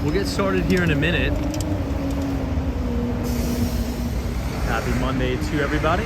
We'll get started here in a minute. Happy Monday to everybody.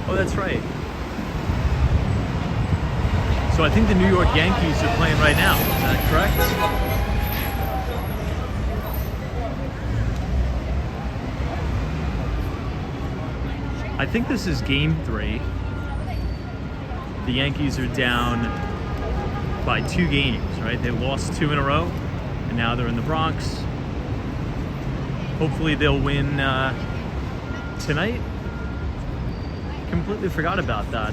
Oh, that's right. So I think the New York Yankees are playing right now. Is that correct? I think this is game 3. The Yankees are down by 2 games, right? They lost 2 in a row, and now they're in the Bronx. Hopefully they'll win tonight. Completely forgot about that.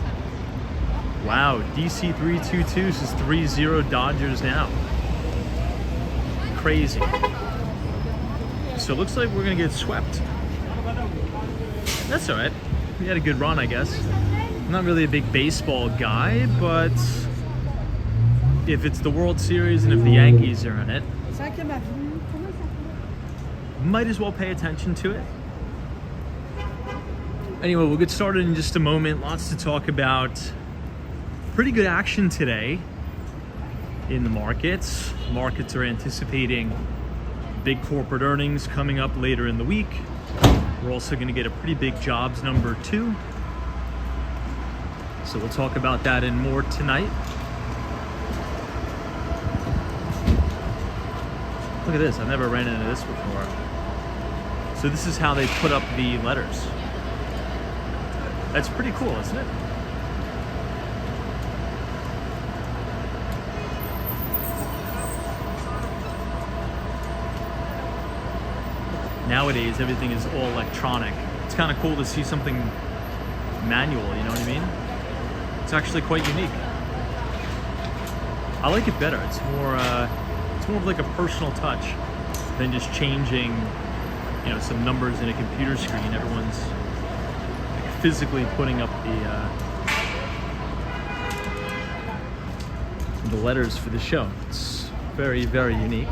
Wow, DC 322 is 3-0 Dodgers now. Crazy. So it looks like we're gonna get swept. That's all right. We had a good run, I guess. I'm not really a big baseball guy, but if it's the World Series and if the Yankees are in it, might as well pay attention to it. Anyway, we'll get started in just a moment. Lots to talk about. Pretty good action today in the markets. Markets are anticipating big corporate earnings coming up later in the week. We're also going to get a pretty big jobs number too. So we'll talk about that and more tonight. Look at this. I've never ran into this before. So this is how they put up the letters. That's pretty cool, isn't it? Nowadays, everything is all electronic. It's kind of cool to see something manual, you know what I mean? It's actually quite unique. I like it better. It's more of like a personal touch than just changing, you know, some numbers in a computer screen. Everyone's physically putting up the letters for the show. It's very, very unique.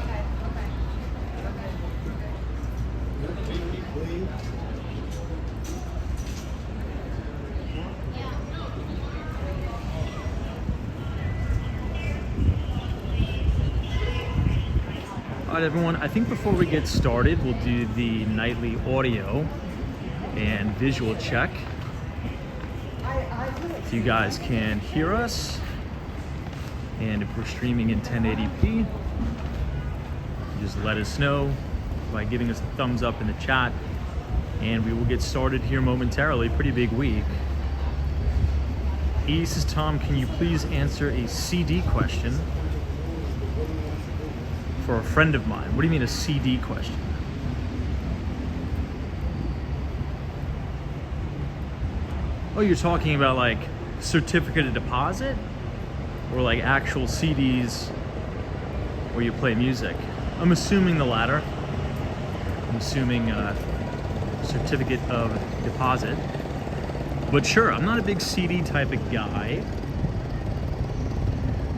All right, everyone, I think before we get started, we'll do the nightly audio and visual check. If you guys can hear us, and if we're streaming in 1080p, just let us know by giving us a thumbs up in the chat, and we will get started here momentarily. Pretty big week. E says, Tom, can you please answer a CD question for a friend of mine? What do you mean a CD question? Oh, you're talking about like certificate of deposit, or like actual CDs where you play music? I'm assuming the latter. I'm assuming certificate of deposit. But sure, I'm not a big CD type of guy.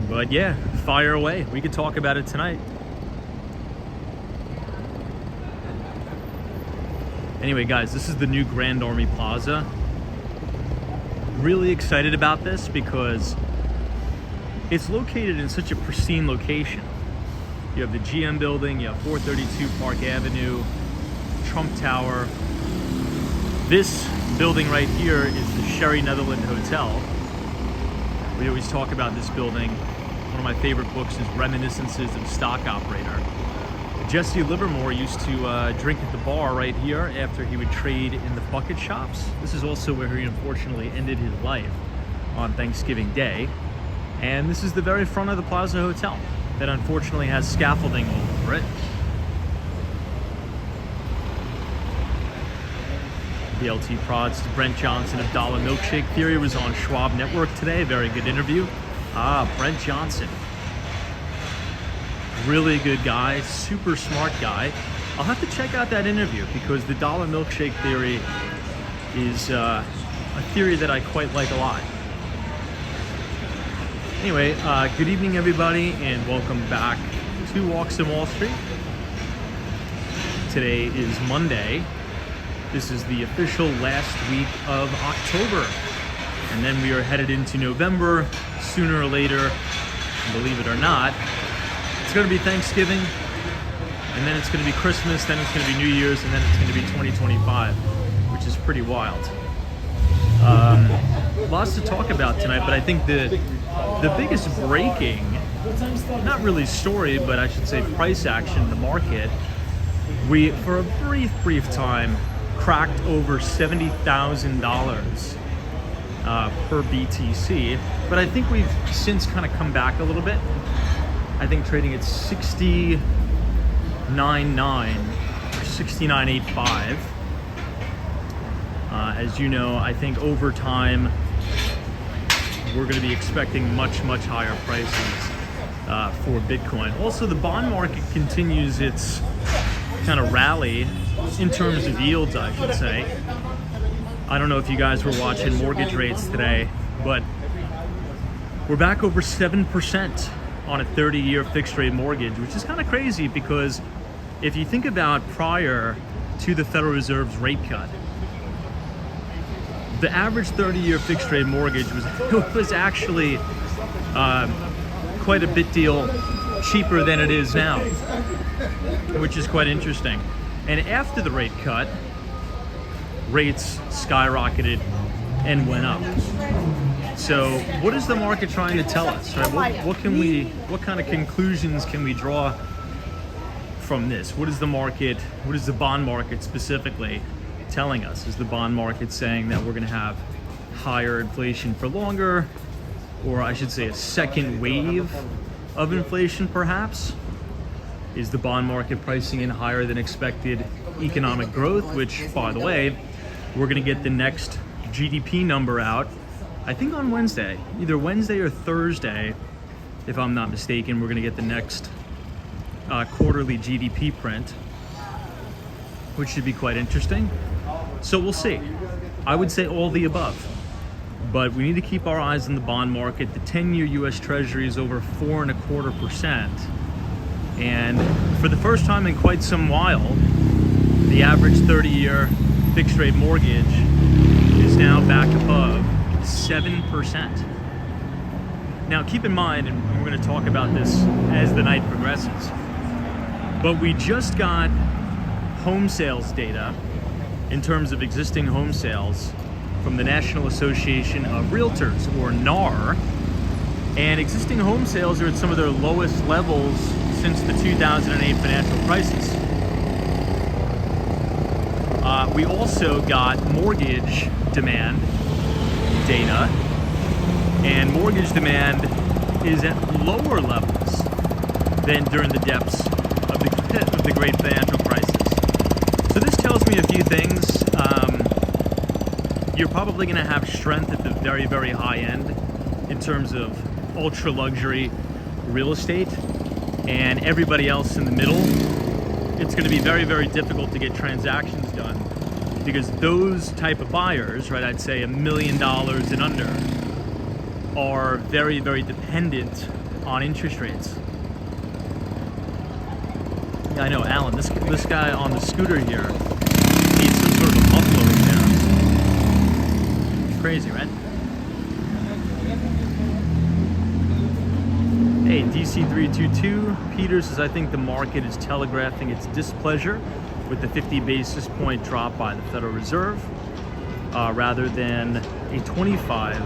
But yeah, fire away. We could talk about it tonight. Anyway, guys, this is the new Grand Army Plaza. Really excited about this because it's located in such a pristine location. You have the GM building, you have 432 Park Avenue, Trump Tower. This building right here is the Sherry Netherland Hotel. We always talk about this building. One of my favorite books is Reminiscences of Stock Operator. Jesse Livermore used to drink at the bar right here after he would trade in the bucket shops. This is also where he unfortunately ended his life on Thanksgiving Day. And this is the very front of the Plaza Hotel that unfortunately has scaffolding all over it. BLT Prods to Brent Johnson of Dollar Milkshake Theory was on Schwab Network today. Very good interview. Brent Johnson. Really good guy, super smart guy. I'll have to check out that interview because the Dollar Milkshake Theory is a theory that I quite like a lot. Anyway, good evening everybody and welcome back to Walks in Wall Street. Today is Monday. This is the official last week of October. And then we are headed into November sooner or later, believe it or not. It's going to be Thanksgiving, and then it's going to be Christmas, then it's going to be New Year's, and then it's going to be 2025, which is pretty wild. Lots to talk about tonight, but I think the biggest breaking, not really story, but I should say price action in the market, we, for a brief time, cracked over $70,000 per BTC, but I think we've since kind of come back a little bit. I think trading at 69.9 or 69.85. As you know, I think over time we're going to be expecting much higher prices for Bitcoin. Also, the bond market continues its kind of rally in terms of yields, I should say. I don't know if you guys were watching mortgage rates today, but we're back over 7% on a 30-year fixed rate mortgage, which is kind of crazy because if you think about prior to the Federal Reserve's rate cut, the average 30-year fixed rate mortgage was actually quite a bit deal cheaper than it is now, which is quite interesting. And after the rate cut, rates skyrocketed and went up. So what is the market trying to tell us? Right? What kind of conclusions can we draw from this? What is the bond market specifically telling us? Is the bond market saying that we're going to have higher inflation for longer, or I should say a second wave of inflation perhaps? Is the bond market pricing in higher than expected economic growth, which, by the way, we're going to get the next GDP number out, I think on Wednesday, either Wednesday or Thursday, if I'm not mistaken. We're going to get the next quarterly GDP print, which should be quite interesting. So we'll see. I would say all the above, but we need to keep our eyes on the bond market. The 10-year U.S. Treasury is over 4.25%, and for the first time in quite some while, the average 30-year fixed rate mortgage is now back above 7%. Now keep in mind, and we're going to talk about this as the night progresses, but we just got home sales data in terms of existing home sales from the National Association of Realtors, or NAR, and existing home sales are at some of their lowest levels since the 2008 financial crisis. We also got mortgage demand data, and mortgage demand is at lower levels than during the depths of the great financial crisis. So this tells me a few things. You're probably going to have strength at the very high end in terms of ultra luxury real estate, and everybody else in the middle, it's going to be very difficult to get transactions done because those type of buyers, right, I'd say $1 million and under, are very dependent on interest rates. Yeah, I know, Alan, this guy on the scooter here needs some sort of a muffler there. Crazy, right? Hey, DC322, Peter says, I think the market is telegraphing its displeasure with the 50 basis point drop by the Federal Reserve rather than a 25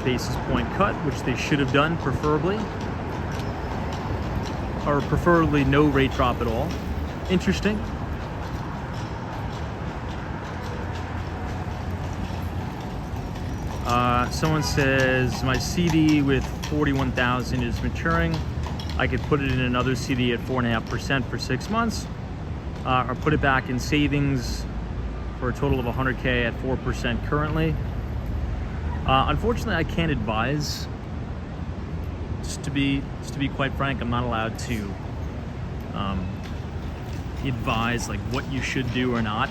basis point cut, which they should have done preferably. or preferably no rate drop at all. Interesting. Someone says my CD with 41,000 is maturing. I could put it in another CD at 4.5% for 6 months, or put it back in savings for a total of 100K at 4% currently. Unfortunately, I can't advise. Just to be quite frank, I'm not allowed to advise like what you should do or not.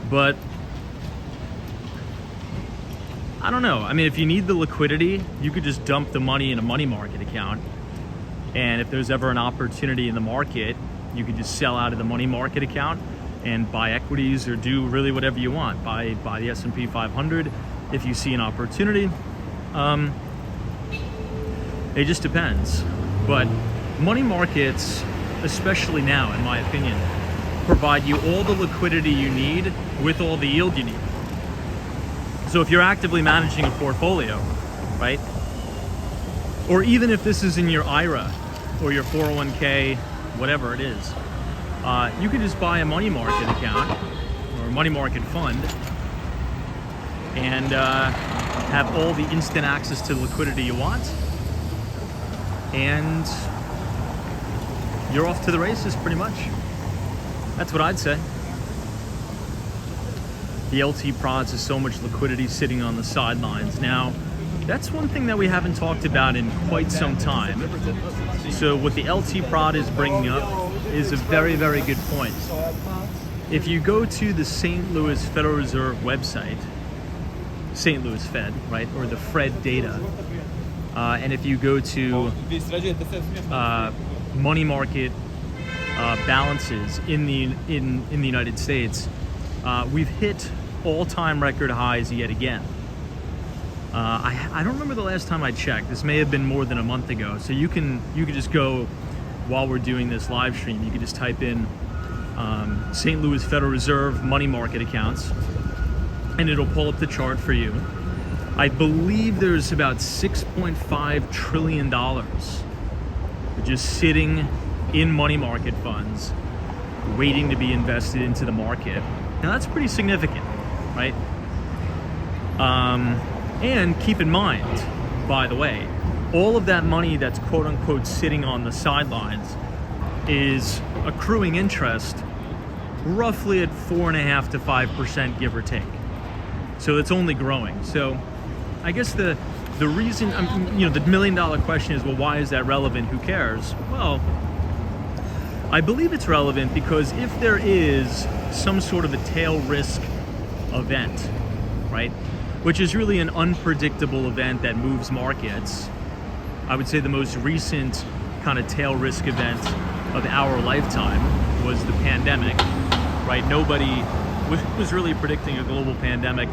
But I don't know. I mean, if you need the liquidity, you could just dump the money in a money market account. And if there's ever an opportunity in the market, you could just sell out of the money market account and buy equities or do really whatever you want. Buy the S&P 500 if you see an opportunity. It just depends. But money markets, especially now, in my opinion, provide you all the liquidity you need with all the yield you need. So if you're actively managing a portfolio, right? Or even if this is in your IRA or your 401k, whatever it is, you can just buy a money market account or a money market fund and have all the instant access to liquidity you want, and you're off to the races pretty much. That's what I'd say. The LT prods is so much liquidity sitting on the sidelines. Now, that's one thing that we haven't talked about in quite some time. So what the LT prod is bringing up is a very, very good point. If you go to the St. Louis Federal Reserve website, St. Louis Fed, right, or the Fred data, and if you go to money market balances in the United States, we've hit all-time record highs yet again. I don't remember the last time I checked. This may have been more than a month ago. So you could just go while we're doing this live stream. You could just type in St. Louis Federal Reserve money market accounts, and it'll pull up the chart for you. I believe there's about $6.5 trillion just sitting in money market funds, waiting to be invested into the market. Now that's pretty significant, right? And keep in mind, by the way, all of that money that's quote unquote sitting on the sidelines is accruing interest roughly at 4.5% to 5%, give or take. So it's only growing. So I guess the reason, the $1 million question is, well, why is that relevant? Who cares? Well, I believe it's relevant because if there is some sort of a tail risk event, right, which is really an unpredictable event that moves markets, I would say the most recent kind of tail risk event of our lifetime was the pandemic, right? Nobody was really predicting a global pandemic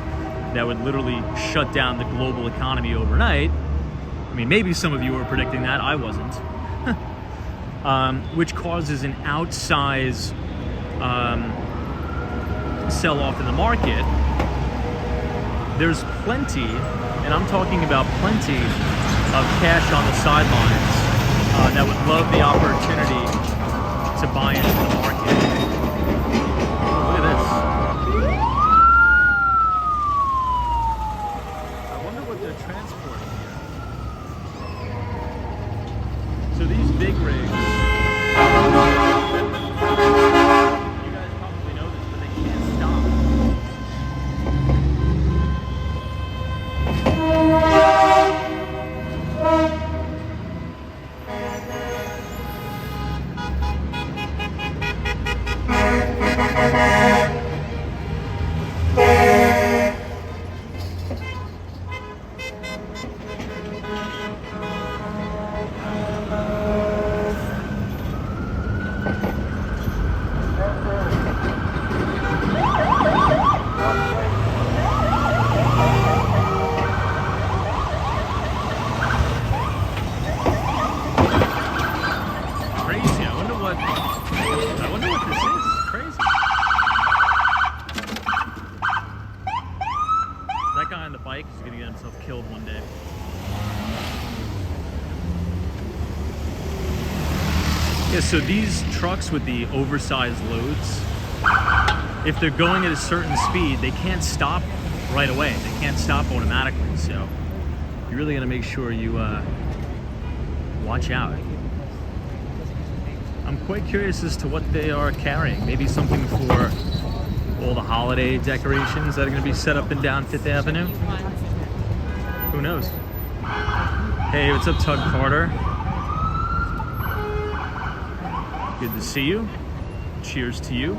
that would literally shut down the global economy overnight. I mean, maybe some of you were predicting that, I wasn't. Which causes an outsized sell-off in the market. There's plenty, and I'm talking about plenty of cash on the sidelines that would love the opportunity to buy into the market. Look at this. I wonder what they're transporting here. So these big rigs, you guys probably know this, but they can't stop. Killed one day. Yeah, so these trucks with the oversized loads, if they're going at a certain speed, they can't stop right away. They can't stop automatically. So you really got to make sure you watch out. I'm quite curious as to what they are carrying. Maybe something for all the holiday decorations that are going to be set up and down Fifth Avenue. Who knows? Hey, what's up, Tug Carter? Good to see you. Cheers to you.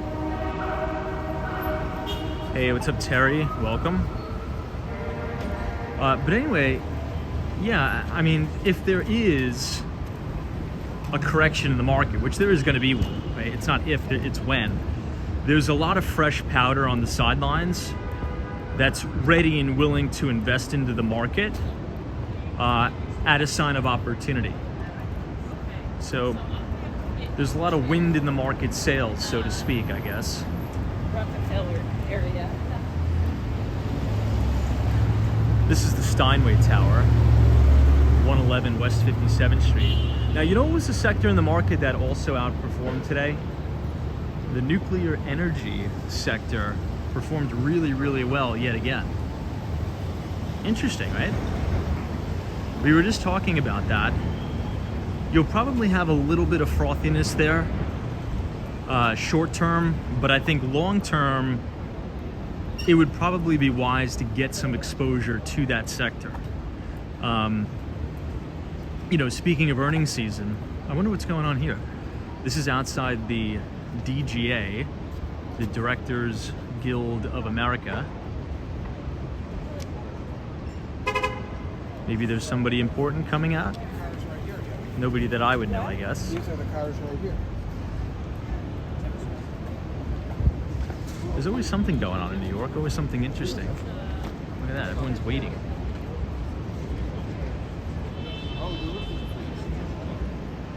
Hey, what's up, Terry? Welcome. But anyway, yeah, I mean, if there is a correction in the market, which there is going to be one, right? It's not if, it's when. There's a lot of fresh powder on the sidelines that's ready and willing to invest into the market at a sign of opportunity. So there's a lot of wind in the market sails, so to speak, I guess. Rockefeller area. This is the Steinway Tower, 111 West 57th Street. Now, you know what was the sector in the market that also outperformed today? The nuclear energy sector performed really, really well yet again. Interesting, right? We were just talking about that. You'll probably have a little bit of frothiness there, short term, but I think long term, it would probably be wise to get some exposure to that sector. You know, speaking of earnings season, I wonder what's going on here. This is outside the DGA, the Directors Guild of America. Maybe there's somebody important coming out. Nobody that I would know, I guess. These are the cars right here. There's always something going on in New York, always something interesting. Look at that, everyone's waiting.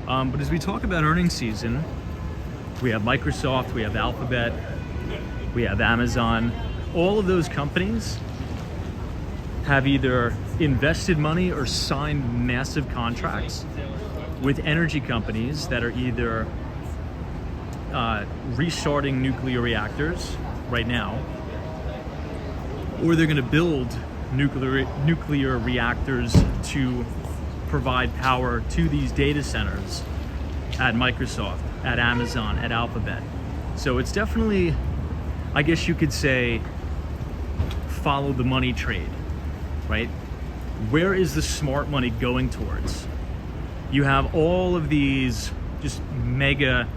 But as we talk about earnings season, we have Microsoft, we have Alphabet, we have Amazon. All of those companies have either invested money or signed massive contracts with energy companies that are either restarting nuclear reactors right now, or they're going to build nuclear reactors to provide power to these data centers at Microsoft, at Amazon, at Alphabet. So it's definitely, I guess you could say, follow the money trade, right? Where is the smart money going towards? You have all of these just mega,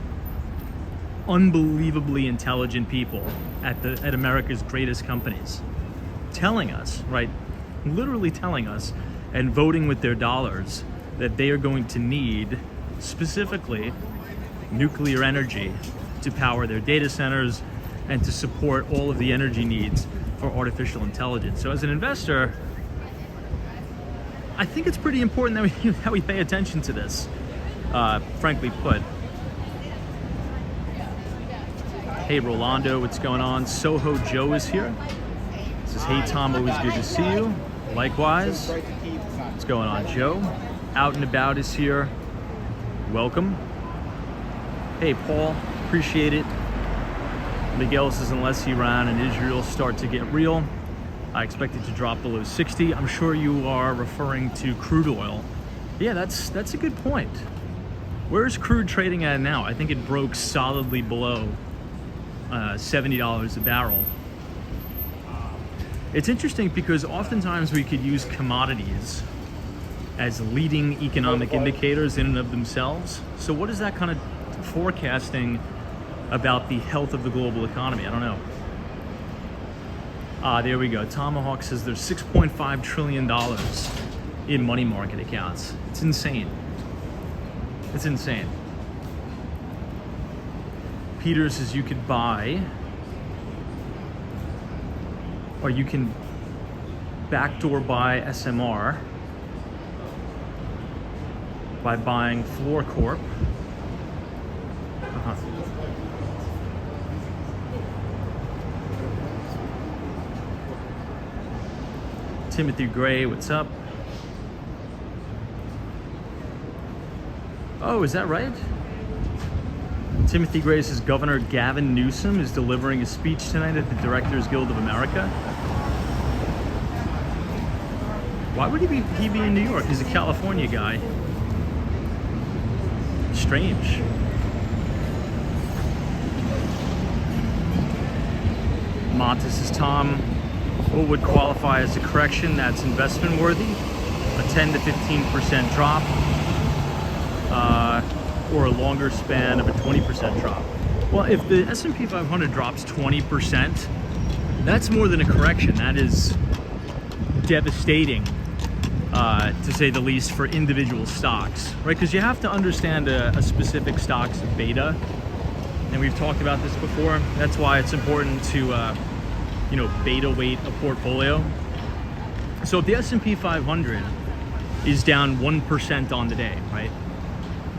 unbelievably intelligent people at America's greatest companies telling us, right? Literally telling us and voting with their dollars that they are going to need specifically nuclear energy to power their data centers and to support all of the energy needs for artificial intelligence. So as an investor, I think it's pretty important that we pay attention to this, frankly put. Hey Rolando, what's going on? Soho Joe is here. Says, hey Tom, always good to see you. Likewise. What's going on, Joe? Out and About is here. Welcome. Hey Paul, appreciate it. Miguel says, unless Iran and Israel start to get real, I expect it to drop below 60. I'm sure you are referring to crude oil. Yeah, that's a good point. Where's crude trading at now? I think it broke solidly below $70 a barrel. It's interesting because oftentimes we could use commodities as leading economic indicators in and of themselves. So what is that kind of forecasting about the health of the global economy? I don't know. There we go. Tomahawk says there's $6.5 trillion in money market accounts. It's insane. It's insane. Peter says you could buy, or you can backdoor buy SMR by buying Floor Corp. Timothy Gray, what's up? Oh, is that right? Timothy Gray says Governor Gavin Newsom is delivering a speech tonight at the Directors Guild of America. Why would he be in New York? He's a California guy. Strange. Montes says, Tom, what would qualify as a correction that's investment worthy? A 10 to 15% drop, or a longer span of a 20% drop. Well, if the S&P 500 drops 20%, that's more than a correction. That is devastating, to say the least, for individual stocks, right? Because you have to understand a specific stock's beta, and we've talked about this before. That's why it's important to, beta weight a portfolio. So if the S&P 500 is down 1% on the day, right?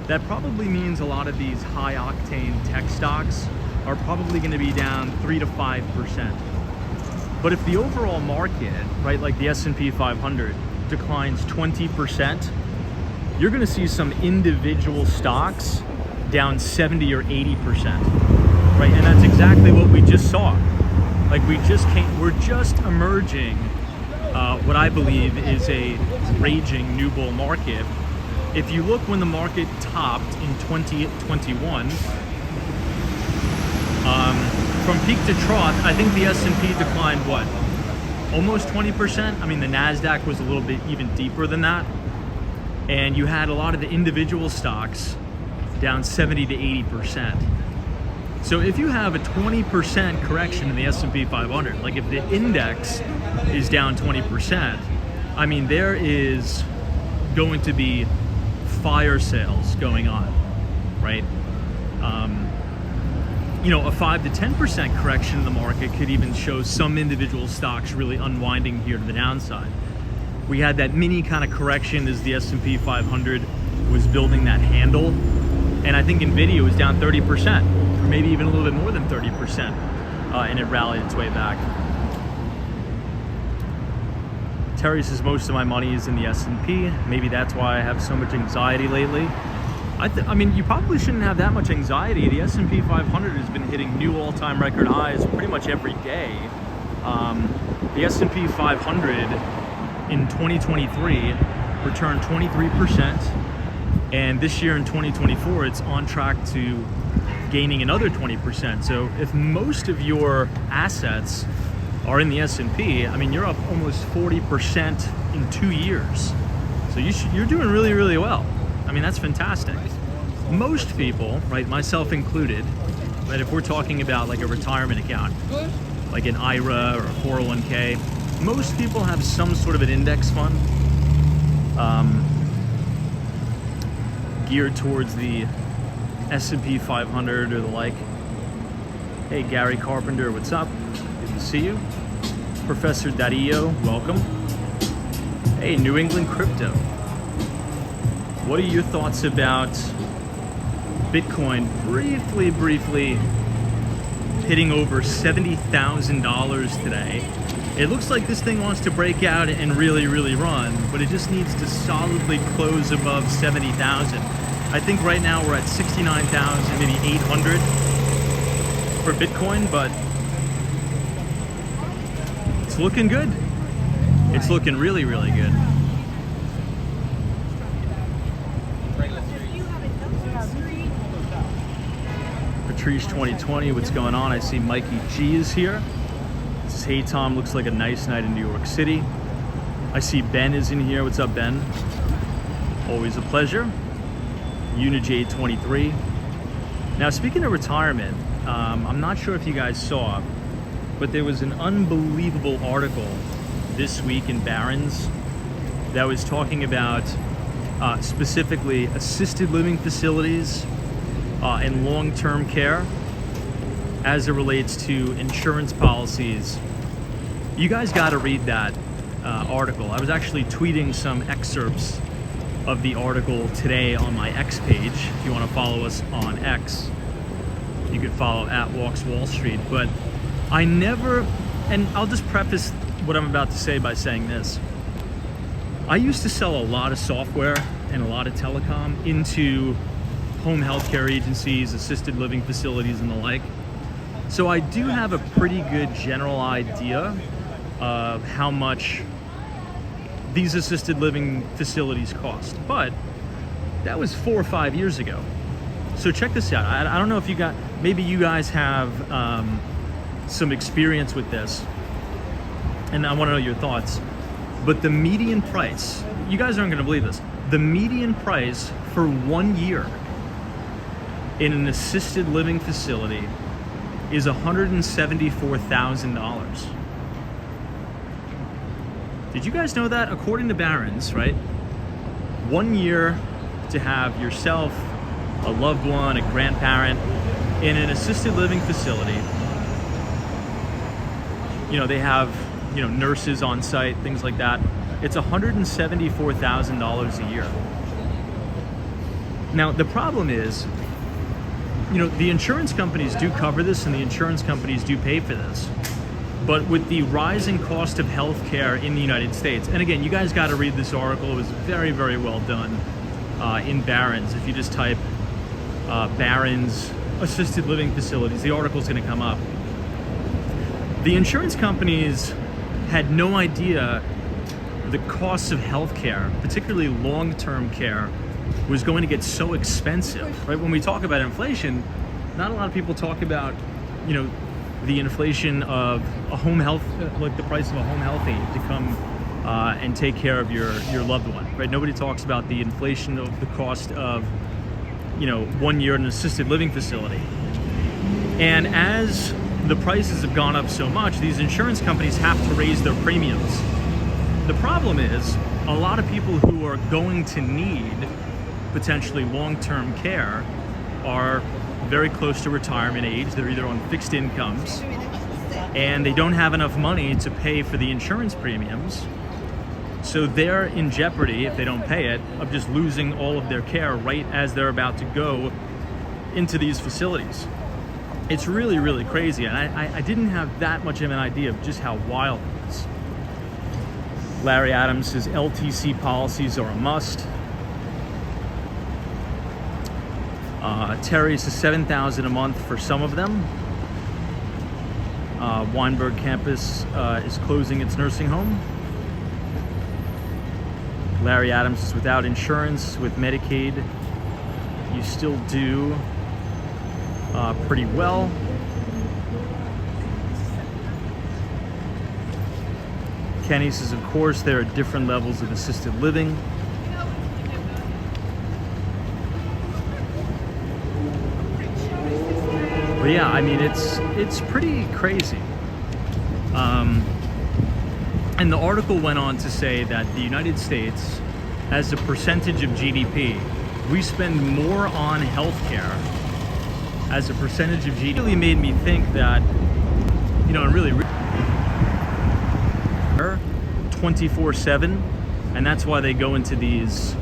That probably means a lot of these high octane tech stocks are probably going to be down 3 to 5%. But if the overall market, right, like the S&P 500 declines 20%, you're going to see some individual stocks down 70 or 80%, right? And that's exactly what we just saw. Like we're just emerging what I believe is a raging new bull market. If you look when the market topped in 2021, from peak to trough, I think the S&P declined what? Almost 20%. I mean, the NASDAQ was a little bit even deeper than that. And you had a lot of the individual stocks down 70 to 80%. So if you have a 20% correction in the S&P 500, like if the index is down 20%, I mean, there is going to be fire sales going on, right? A 5 to 10% correction in the market could even show some individual stocks really unwinding here to the downside. We had that mini kind of correction as the S&P 500 was building that handle, and I think Nvidia was down 30%, or maybe even a little bit more than 30%, and it rallied its way back. Terry says most of my money is in the S&P. Maybe that's why I have so much anxiety lately. I mean, you probably shouldn't have that much anxiety. The S&P 500 has been hitting new all-time record highs pretty much every day. The S&P 500 in 2023 returned 23%, and this year in 2024, it's on track to gaining another 20%. So if most of your assets are in the S&P, I mean, you're up almost 40% in 2 years. So you're doing really, really well. I mean, that's fantastic. Most people, right, myself included, but if we're talking about like a retirement account, like an IRA or a 401k, most people have some sort of an index fund geared towards the S&P 500 or the like. Hey, Gary Carpenter, what's up? Good to see you. Professor Dario, welcome. Hey, New England Crypto. What are your thoughts about Bitcoin briefly hitting over $70,000 today? It looks like this thing wants to break out and really, really run, but it just needs to solidly close above 70,000. I think right now we're at 69,000, maybe 800 for Bitcoin, but it's looking good. It's looking really, really good. Patrice 2020, what's going on? I see Mikey G is here. Says, hey Tom, looks like a nice night in New York City. I see Ben is in here. What's up, Ben? Always a pleasure. Unij 23. Now, speaking of retirement, I'm not sure if you guys saw, but there was an unbelievable article this week in Barron's that was talking about specifically assisted living facilities and long-term care as it relates to insurance policies. You guys got to read that article. I was actually tweeting some excerpts of the article today on my X page. If you want to follow us on X, you can follow @WalksWallStreet. But I never, and I'll just preface what I'm about to say by saying this. I used to sell a lot of software and a lot of telecom into home healthcare agencies, assisted living facilities, and the like. So I do have a pretty good general idea of how much these assisted living facilities cost. But that was 4 or 5 years ago. So check this out. I don't know if maybe you guys have some experience with this, and I want to know your thoughts. But the median price, you guys aren't going to believe this, the median price for 1 year in an assisted living facility is $174,000. Did you guys know that? According to Barron's, right? 1 year to have yourself, a loved one, a grandparent in an assisted living facility. You know, they have, nurses on site, things like that. It's $174,000 a year. Now, the problem is, the insurance companies do cover this and the insurance companies do pay for this. But with the rising cost of healthcare in the United States, and again, you guys got to read this article. It was very, very well done in Barron's. If you just type Barron's assisted living facilities, the article's going to come up. The insurance companies had no idea the costs of healthcare, particularly long-term care, was going to get so expensive, right? When we talk about inflation, not a lot of people talk about, the inflation of a home health, like the price of a home health aide to come and take care of your loved one, right? Nobody talks about the inflation of the cost of, 1 year in an assisted living facility. And as the prices have gone up so much, these insurance companies have to raise their premiums. The problem is, a lot of people who are going to need potentially long-term care are very close to retirement age. They're either on fixed incomes and they don't have enough money to pay for the insurance premiums. So they're in jeopardy, if they don't pay it, of just losing all of their care right as they're about to go into these facilities. It's really, really crazy. And I didn't have that much of an idea of just how wild it is. Larry Adams says LTC policies are a must. Terry says $7,000 a month for some of them. Weinberg campus is closing its nursing home. Larry Adams is without insurance, with Medicaid, you still do pretty well. Kenny says, of course, there are different levels of assisted living. But yeah, I mean, it's pretty crazy. And the article went on to say that the United States, as a percentage of GDP, we spend more on healthcare as a percentage of GDP. It really made me think that, and really 24/7, and that's why they go into these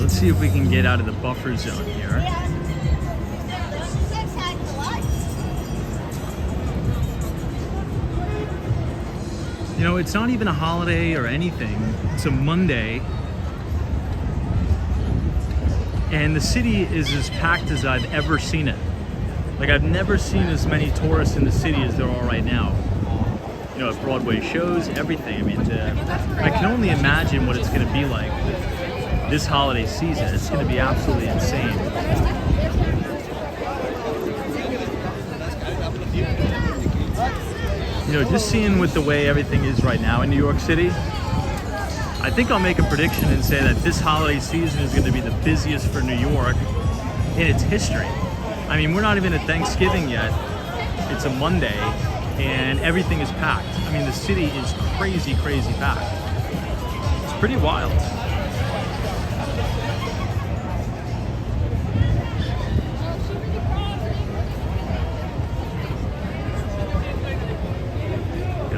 see if we can get out of the buffer zone here. It's not even a holiday or anything. It's a Monday. And the city is as packed as I've ever seen it. Like, I've never seen as many tourists in the city as there are right now. At Broadway shows, everything. I mean, I can only imagine what it's going to be like this holiday season. It's going to be absolutely insane. Just seeing with the way everything is right now in New York City, I think I'll make a prediction and say that this holiday season is going to be the busiest for New York in its history. I mean, we're not even at Thanksgiving yet. It's a Monday, and everything is packed. I mean, the city is crazy, crazy packed. It's pretty wild.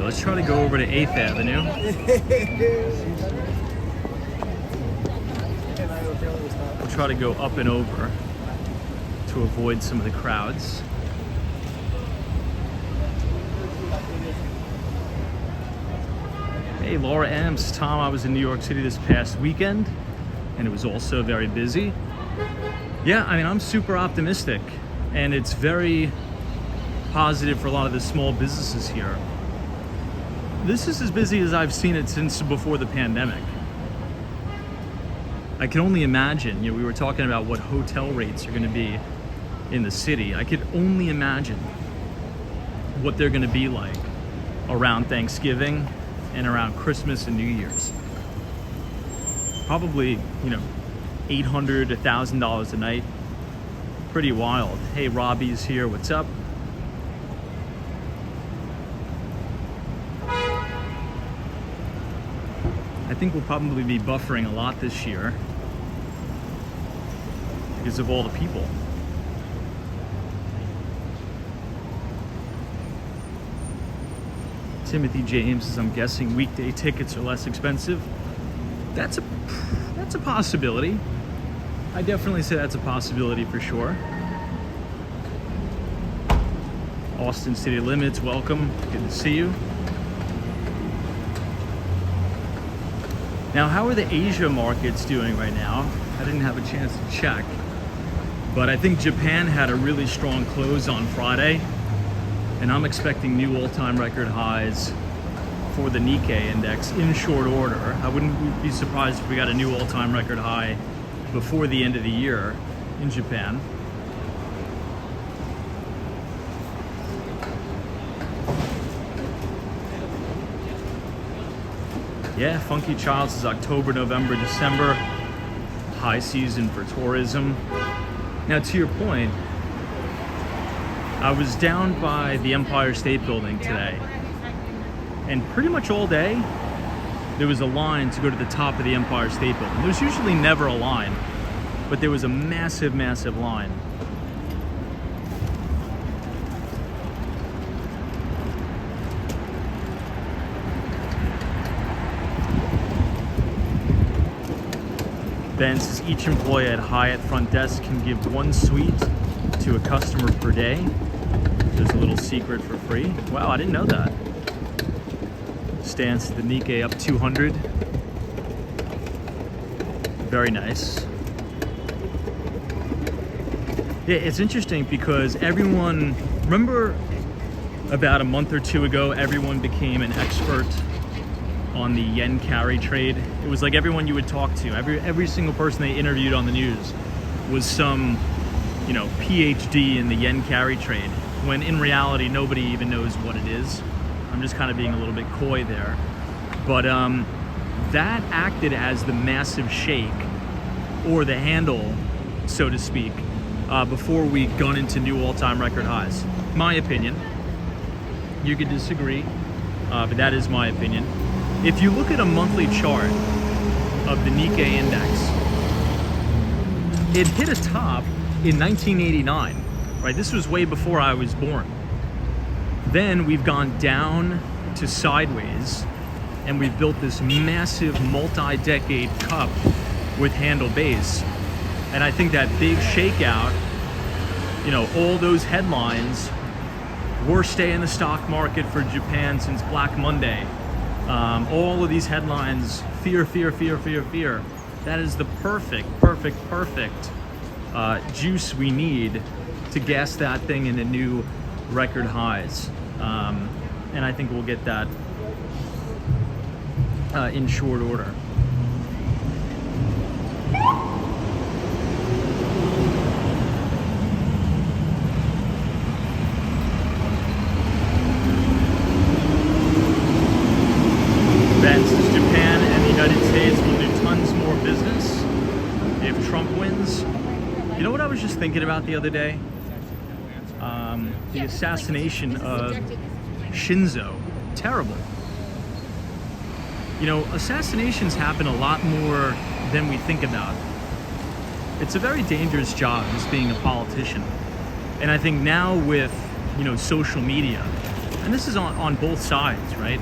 Let's try to go over to 8th Avenue. We'll try to go up and over. to avoid some of the crowds. Hey, Laura Amps. Tom, I was in New York City this past weekend, and it was also very busy. Yeah, I mean, I'm super optimistic, and it's very positive for a lot of the small businesses here. This is as busy as I've seen it since before the pandemic. I can only imagine, we were talking about what hotel rates are going to be in the city. I could only imagine what they're going to be like around Thanksgiving and around Christmas and New Year's. Probably, $800, $1,000 a night. Pretty wild. Hey, Robbie's here. What's up? I think we'll probably be buffering a lot this year because of all the people. Timothy James says, I'm guessing weekday tickets are less expensive. That's a possibility. I definitely say that's a possibility for sure. Austin City Limits, welcome. Good to see you. Now, how are the Asia markets doing right now? I didn't have a chance to check, but I think Japan had a really strong close on Friday, and I'm expecting new all-time record highs for the Nikkei index in short order. I wouldn't be surprised if we got a new all-time record high before the end of the year in Japan. Yeah, Funky Child says October, November, December, high season for tourism. Now, to your point, I was down by the Empire State Building today, and pretty much all day, there was a line to go to the top of the Empire State Building. There's usually never a line, but there was a massive, massive line. Ben says each employee at Hyatt front desk can give one suite to a customer per day. There's a little secret for free. Wow, I didn't know that. Stands the Nikkei up 200. Very nice. Yeah, it's interesting because everyone, remember about a month or two ago, everyone became an expert on the yen carry trade. It was like everyone you would talk to, every single person they interviewed on the news was some, PhD in the yen carry trade, when in reality nobody even knows what it is. I'm just kind of being a little bit coy there. But that acted as the massive shake, or the handle, so to speak, before we got into new all-time record highs. My opinion. You could disagree, but that is my opinion. If you look at a monthly chart of the Nikkei index, it hit a top in 1989, right? This was way before I was born. Then we've gone down to sideways, and we've built this massive multi-decade cup with handle base. And I think that big shakeout, all those headlines, worst day in the stock market for Japan since Black Monday. All of these headlines, fear, fear, fear, fear, fear. That is the perfect juice we need to gas that thing into new record highs. And I think we'll get that in short order. Ben says Japan and the United States will do tons more business if Trump wins. You know what I was just thinking about the other day? The assassination of Shinzo. Terrible. Assassinations happen a lot more than we think about. It's a very dangerous job, just being a politician. And I think now with, social media, and this is on both sides, right?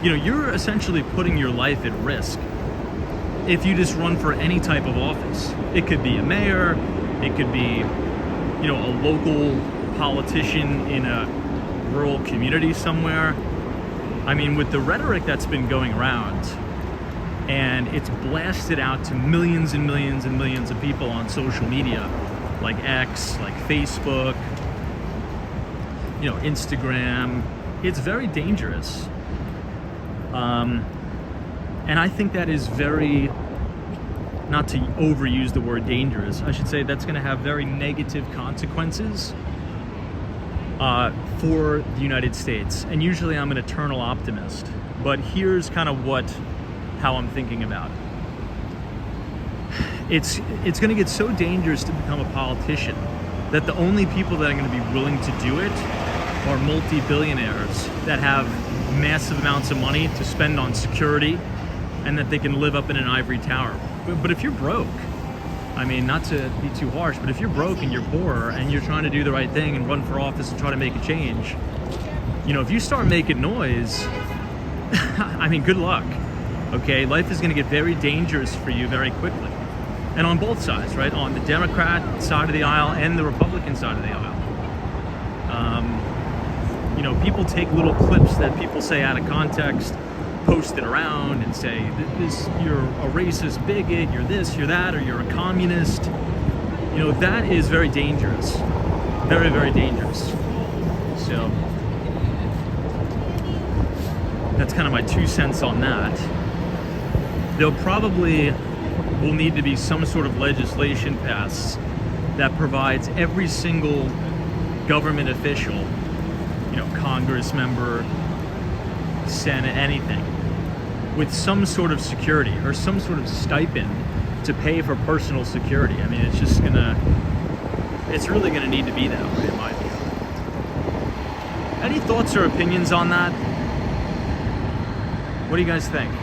You're essentially putting your life at risk if you just run for any type of office. It could be a mayor, It could be, you know, a local politician in a rural community somewhere. I mean, with the rhetoric that's been going around, and it's blasted out to millions and millions and millions of people on social media, like X, like Facebook, you know, Instagram. It's very dangerous. And I think that is very, not to overuse the word dangerous, I should say that's going to have very negative consequences for the United States. And usually I'm an eternal optimist, but here's kind of how I'm thinking about it. It's going to get so dangerous to become a politician that the only people that are going to be willing to do it are multi-billionaires that have massive amounts of money to spend on security and that they can live up in an ivory tower. But if you're broke, I mean, not to be too harsh, but if you're broke and you're poor and you're trying to do the right thing and run for office and try to make a change, you know, if you start making noise, I mean, good luck, okay? Life is going to get very dangerous for you very quickly. And on both sides, right? On the Democrat side of the aisle and the Republican side of the aisle. You know, people take little clips that people say out of context, post it around and say, you're a racist bigot, you're this, you're that, or you're a communist. You know, that is very dangerous. Very, very dangerous. So, that's kind of my 2 cents on that. There'll probably will need to be some sort of legislation passed that provides every single government official, you know, Congress member, Senate, anything, with some sort of security or some sort of stipend to pay for personal security. I mean, it's really gonna need to be that way, in my view. Any thoughts or opinions on that? What do you guys think?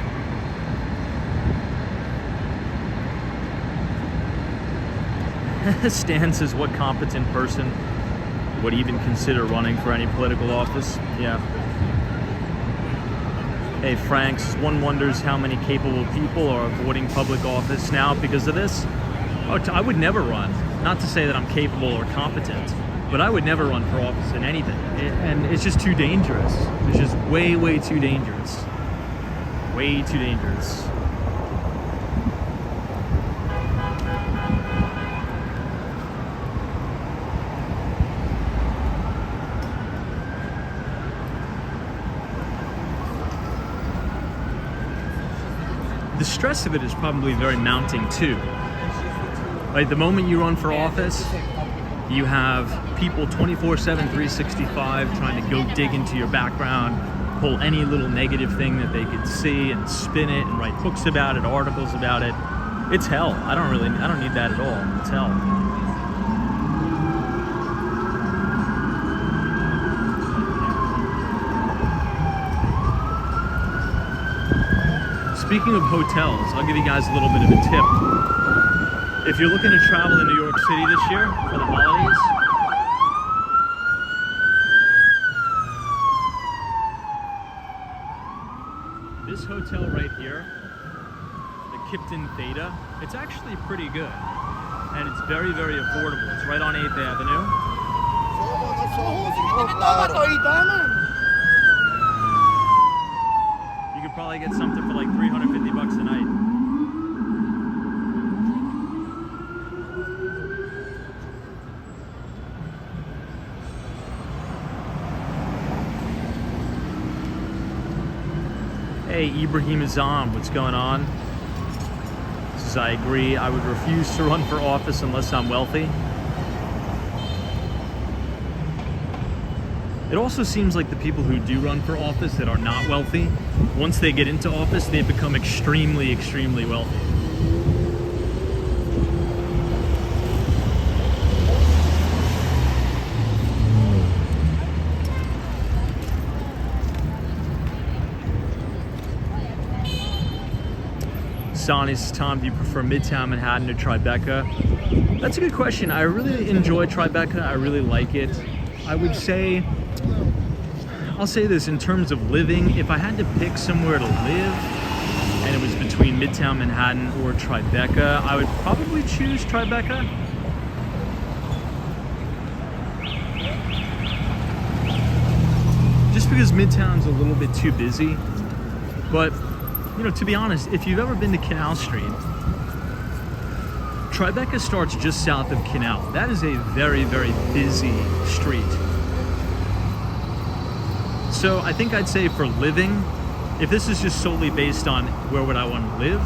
Stan says, what competent person would even consider running for any political office? Yeah. Hey, Franks, one wonders how many capable people are avoiding public office now because of this. Oh, I would never run. Not to say that I'm capable or competent, but I would never run for office in anything. And it's just too dangerous. It's just way, way too dangerous. Way too dangerous. The stress of it is probably very mounting too. Like the moment you run for office, you have people 24/7, 365 trying to go dig into your background, pull any little negative thing that they could see and spin it and write books about it, articles about it. It's hell. I don't need that at all. It's hell. Speaking of hotels, I'll give you guys a little bit of a tip. If you're looking to travel in New York City this year for the holidays, this hotel right here, the Kipton Theta, it's actually pretty good. And it's very, very affordable. It's right on 8th Avenue. You could probably get something for like $350 a night. Hey, Ibrahim Azam, what's going on? Says, I agree. I would refuse to run for office unless I'm wealthy. It also seems like the people who do run for office that are not wealthy, once they get into office, they become extremely, extremely wealthy. Sonny's Tom, do you prefer Midtown Manhattan or Tribeca? That's a good question. I really enjoy Tribeca. I really like it. I would say, I'll say this in terms of living, if I had to pick somewhere to live and it was between Midtown Manhattan or Tribeca, I would probably choose Tribeca. because Midtown's a little bit too busy. But, you know, to be honest, if you've ever been to Canal Street, Tribeca starts just south of Canal. That is a very, very busy street. So I think I'd say for living, if this is just solely based on where would I want to live,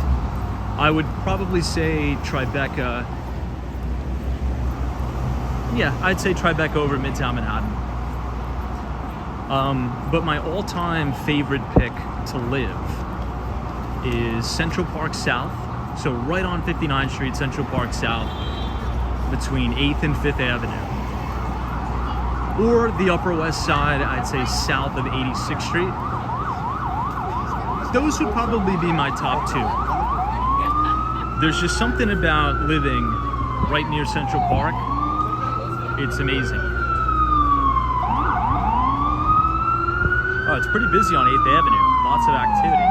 I would probably say Tribeca. Yeah, I'd say Tribeca over Midtown Manhattan. But my all-time favorite pick to live is Central Park South. So right on 59th Street, Central Park South, between 8th and 5th Avenue. Or the Upper West Side, I'd say south of 86th Street. Those would probably be my top two. There's just something about living right near Central Park. It's amazing. Oh, it's pretty busy on 8th Avenue. Lots of activity.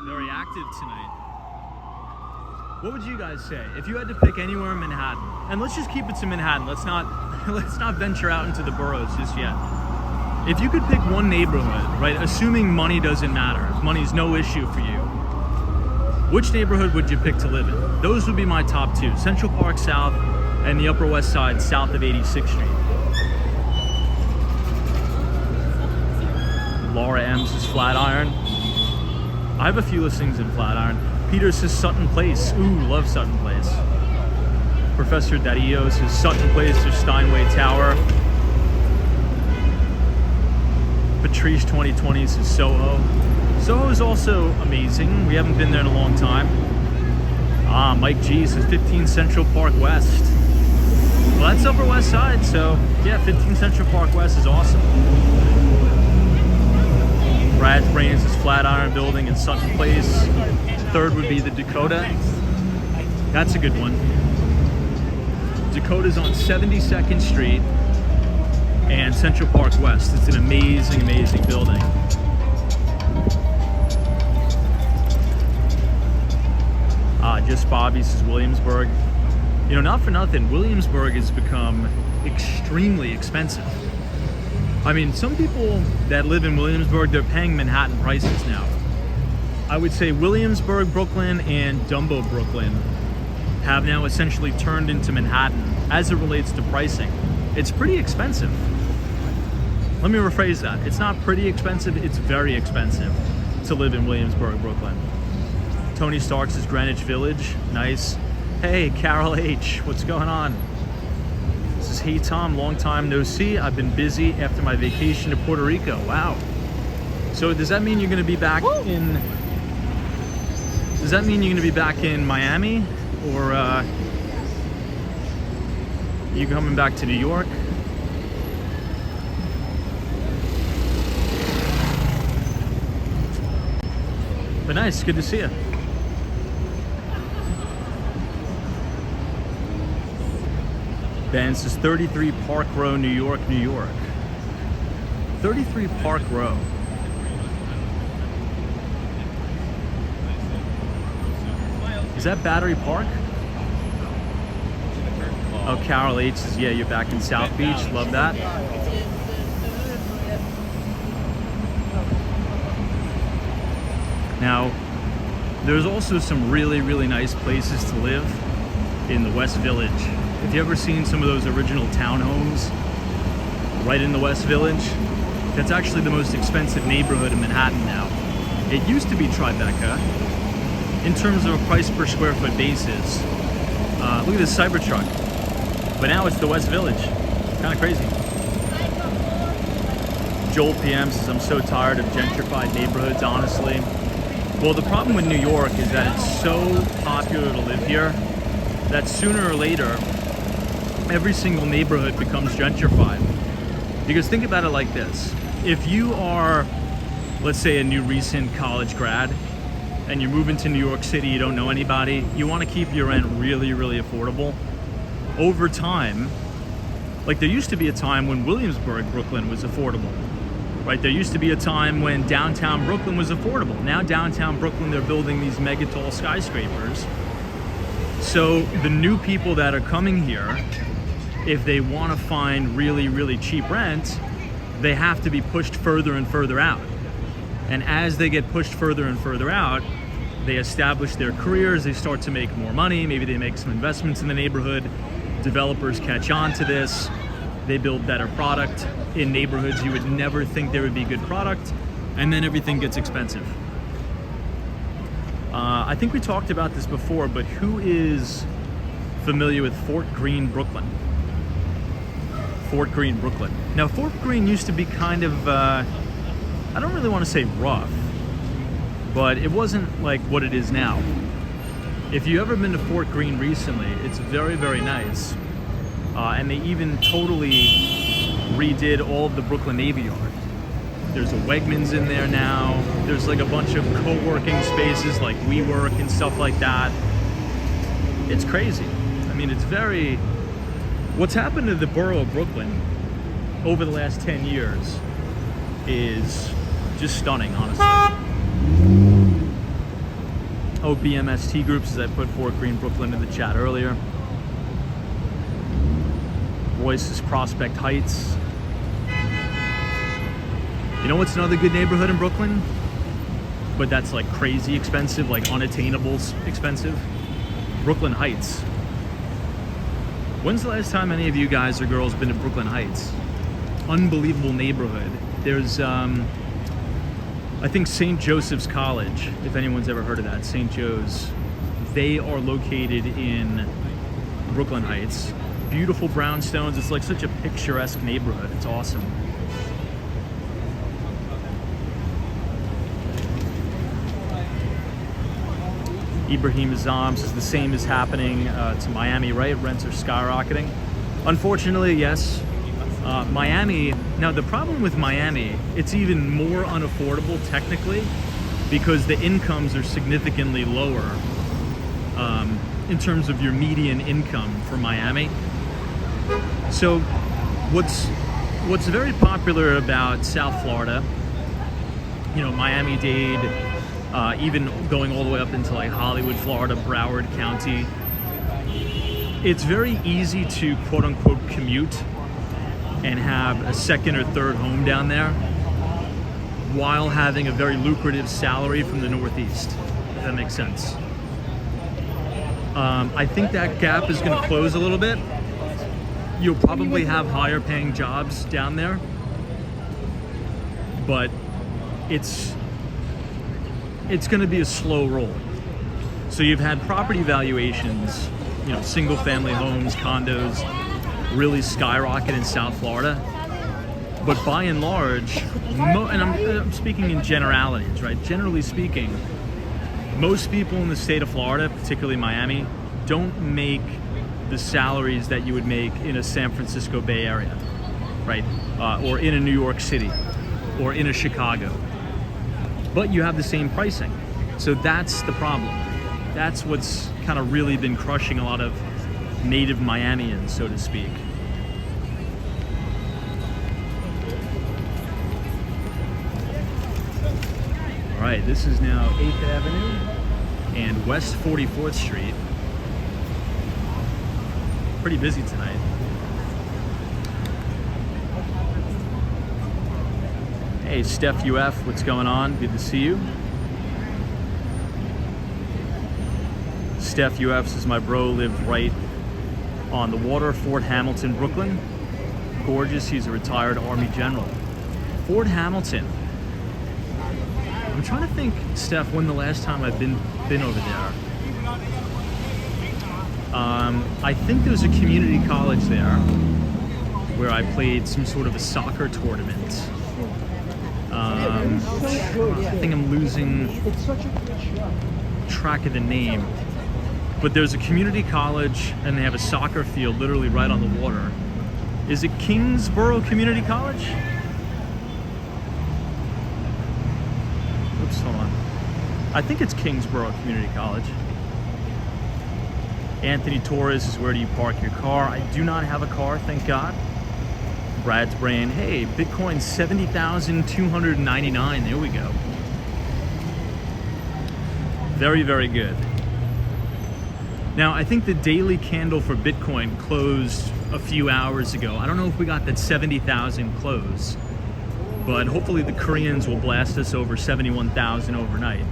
Very active tonight. What would you guys say if you had to pick anywhere in Manhattan? And let's just keep it to Manhattan. Let's not venture out into the boroughs just yet. If you could pick one neighborhood, right, assuming money doesn't matter, if money's no issue for you, which neighborhood would you pick to live in? Those would be my top two: Central Park South and the Upper West Side, south of 86th Street. Laura M's is Flatiron. I have a few listings in Flatiron. Peter says Sutton Place. Ooh, love Sutton Place. Professor Dario says Sutton Place or Steinway Tower. Patrice 2020 says Soho. Soho is also amazing. We haven't been there in a long time. Mike G says 15 Central Park West. Well, that's Upper West Side, so yeah, 15 Central Park West is awesome. Brad's Brains is Flatiron Building in Sutton Place. Third would be the Dakota. That's a good one. Dakota's on 72nd Street and Central Park West. It's an amazing, amazing building. Just Bobby says Williamsburg. You know, not for nothing, Williamsburg has become extremely expensive. I mean, some people that live in Williamsburg, they're paying Manhattan prices now. I would say Williamsburg, Brooklyn, and Dumbo, Brooklyn have now essentially turned into Manhattan as it relates to pricing. It's pretty expensive. Let me rephrase that. It's not pretty expensive, it's very expensive to live in Williamsburg, Brooklyn. Tony Starks is Greenwich Village. Nice. Hey, Carol H, what's going on? This is Hey Tom, long time no see. I've been busy after my vacation to Puerto Rico. Wow. So does that mean you're going to be back in? Does that mean you're going to be back in Miami, or you coming back to New York? But nice, good to see you. Ben says 33 Park Row, New York, New York. 33 Park Row. Is that Battery Park? Oh, Carol H says, yeah, you're back in South Beach. Love that. Now, there's also some really, really nice places to live in the West Village. Have you ever seen some of those original townhomes right in the West Village? That's actually the most expensive neighborhood in Manhattan now. It used to be Tribeca in terms of a price per square foot basis. Look at this Cybertruck. But now it's the West Village. Kind of crazy. Joel PM says, I'm so tired of gentrified neighborhoods, honestly. Well, the problem with New York is that it's so popular to live here that sooner or later, every single neighborhood becomes gentrified. Because think about it like this. If you are let's say a new recent college grad, and you're moving to New York City, you don't know anybody, you want to keep your rent really, really affordable. Over time, like there used to be a time when Williamsburg, Brooklyn was affordable, right? There used to be a time when downtown Brooklyn was affordable. Now downtown Brooklyn, they're building these mega tall skyscrapers. So the new people that are coming here, if they want to find really, really cheap rent, they have to be pushed further and further out. And as they get pushed further and further out, they establish their careers, they start to make more money, maybe they make some investments in the neighborhood, developers catch on to this, they build better product in neighborhoods you would never think there would be good product, and then everything gets expensive. I think we talked about this before, but who is familiar with Fort Greene, Brooklyn? Fort Greene, Brooklyn. Now, Fort Greene used to be kind of, I don't really want to say rough, but it wasn't like what it is now. If you've ever been to Fort Greene recently, it's very, very nice. And they even totally redid all of the Brooklyn Navy Yard. There's a Wegmans in there now. There's like a bunch of co-working spaces like WeWork and stuff like that. It's crazy. I mean, it's very... What's happened to the borough of Brooklyn over the last 10 years is just stunning, honestly. Oh, BMST groups, as I put Fort Greene, Brooklyn in the chat earlier. Royce's Prospect Heights. You know what's another good neighborhood in Brooklyn? But that's like crazy expensive, like unattainable expensive? Brooklyn Heights. When's the last time any of you guys or girls been to Brooklyn Heights? Unbelievable neighborhood. There's, I think St. Joseph's College, if anyone's ever heard of that, St. Joe's, they are located in Brooklyn Heights. Beautiful brownstones. It's like such a picturesque neighborhood. It's awesome. Ibrahim Azam says the same is happening to Miami, right? Rents are skyrocketing. Unfortunately, yes. Miami, now the problem with Miami, it's even more unaffordable technically because the incomes are significantly lower in terms of your median income for Miami. So what's very popular about South Florida, you know, Miami-Dade, even going all the way up into like Hollywood, Florida, Broward County, it's very easy to quote unquote commute and have a second or third home down there while having a very lucrative salary from the Northeast, if that makes sense. I think that gap is going to close a little bit. You'll probably have higher paying jobs down there, but it's going to be a slow roll. So you've had property valuations, you know, single family homes, condos, really skyrocket in South Florida. But by and large, and I'm speaking in generalities, right? Generally speaking, most people in the state of Florida, particularly Miami, don't make the salaries that you would make in a San Francisco Bay Area, right? Or in a New York City, or in a Chicago. But you have the same pricing. So that's the problem. That's what's kind of really been crushing a lot of native Miamians, so to speak. All right, this is now 8th Avenue and West 44th Street. Pretty busy tonight. Hey, Steph UF, what's going on? Good to see you. Steph UF says my bro lived right on the water, Fort Hamilton, Brooklyn. Gorgeous, he's a retired Army general. Fort Hamilton. I'm trying to think, Steph, when the last time I've been over there. I think there was a community college there where I played some sort of a soccer tournament. I think I'm losing track of the name. But there's a community college and they have a soccer field literally right on the water. Is it Kingsborough Community College? I think it's Kingsborough Community College. Anthony Torres is where do you park your car? I do not have a car, thank God. Brad's brain, hey, Bitcoin 70,299. There we go. Very, very good. Now, I think the daily candle for Bitcoin closed a few hours ago. I don't know if we got that 70,000 close, but hopefully the Koreans will blast us over 71,000 overnight.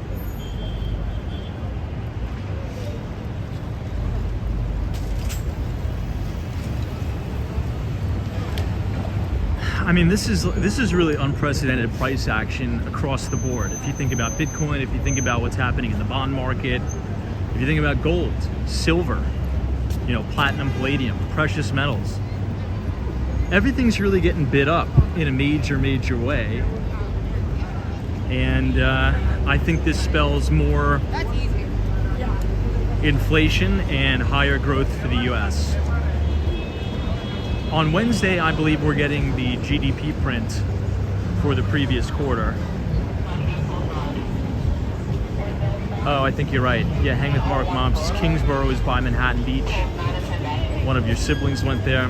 I mean, this is really unprecedented price action across the board. If you think about Bitcoin, if you think about what's happening in the bond market, if you think about gold, silver, platinum, palladium, precious metals, everything's really getting bid up in a major way. And I think this spells more inflation and higher growth for the US. On Wednesday, I believe we're getting the GDP print for the previous quarter. Oh, I think you're right. Yeah, hang with Mark Moms. Kingsborough is by Manhattan Beach. One of your siblings went there.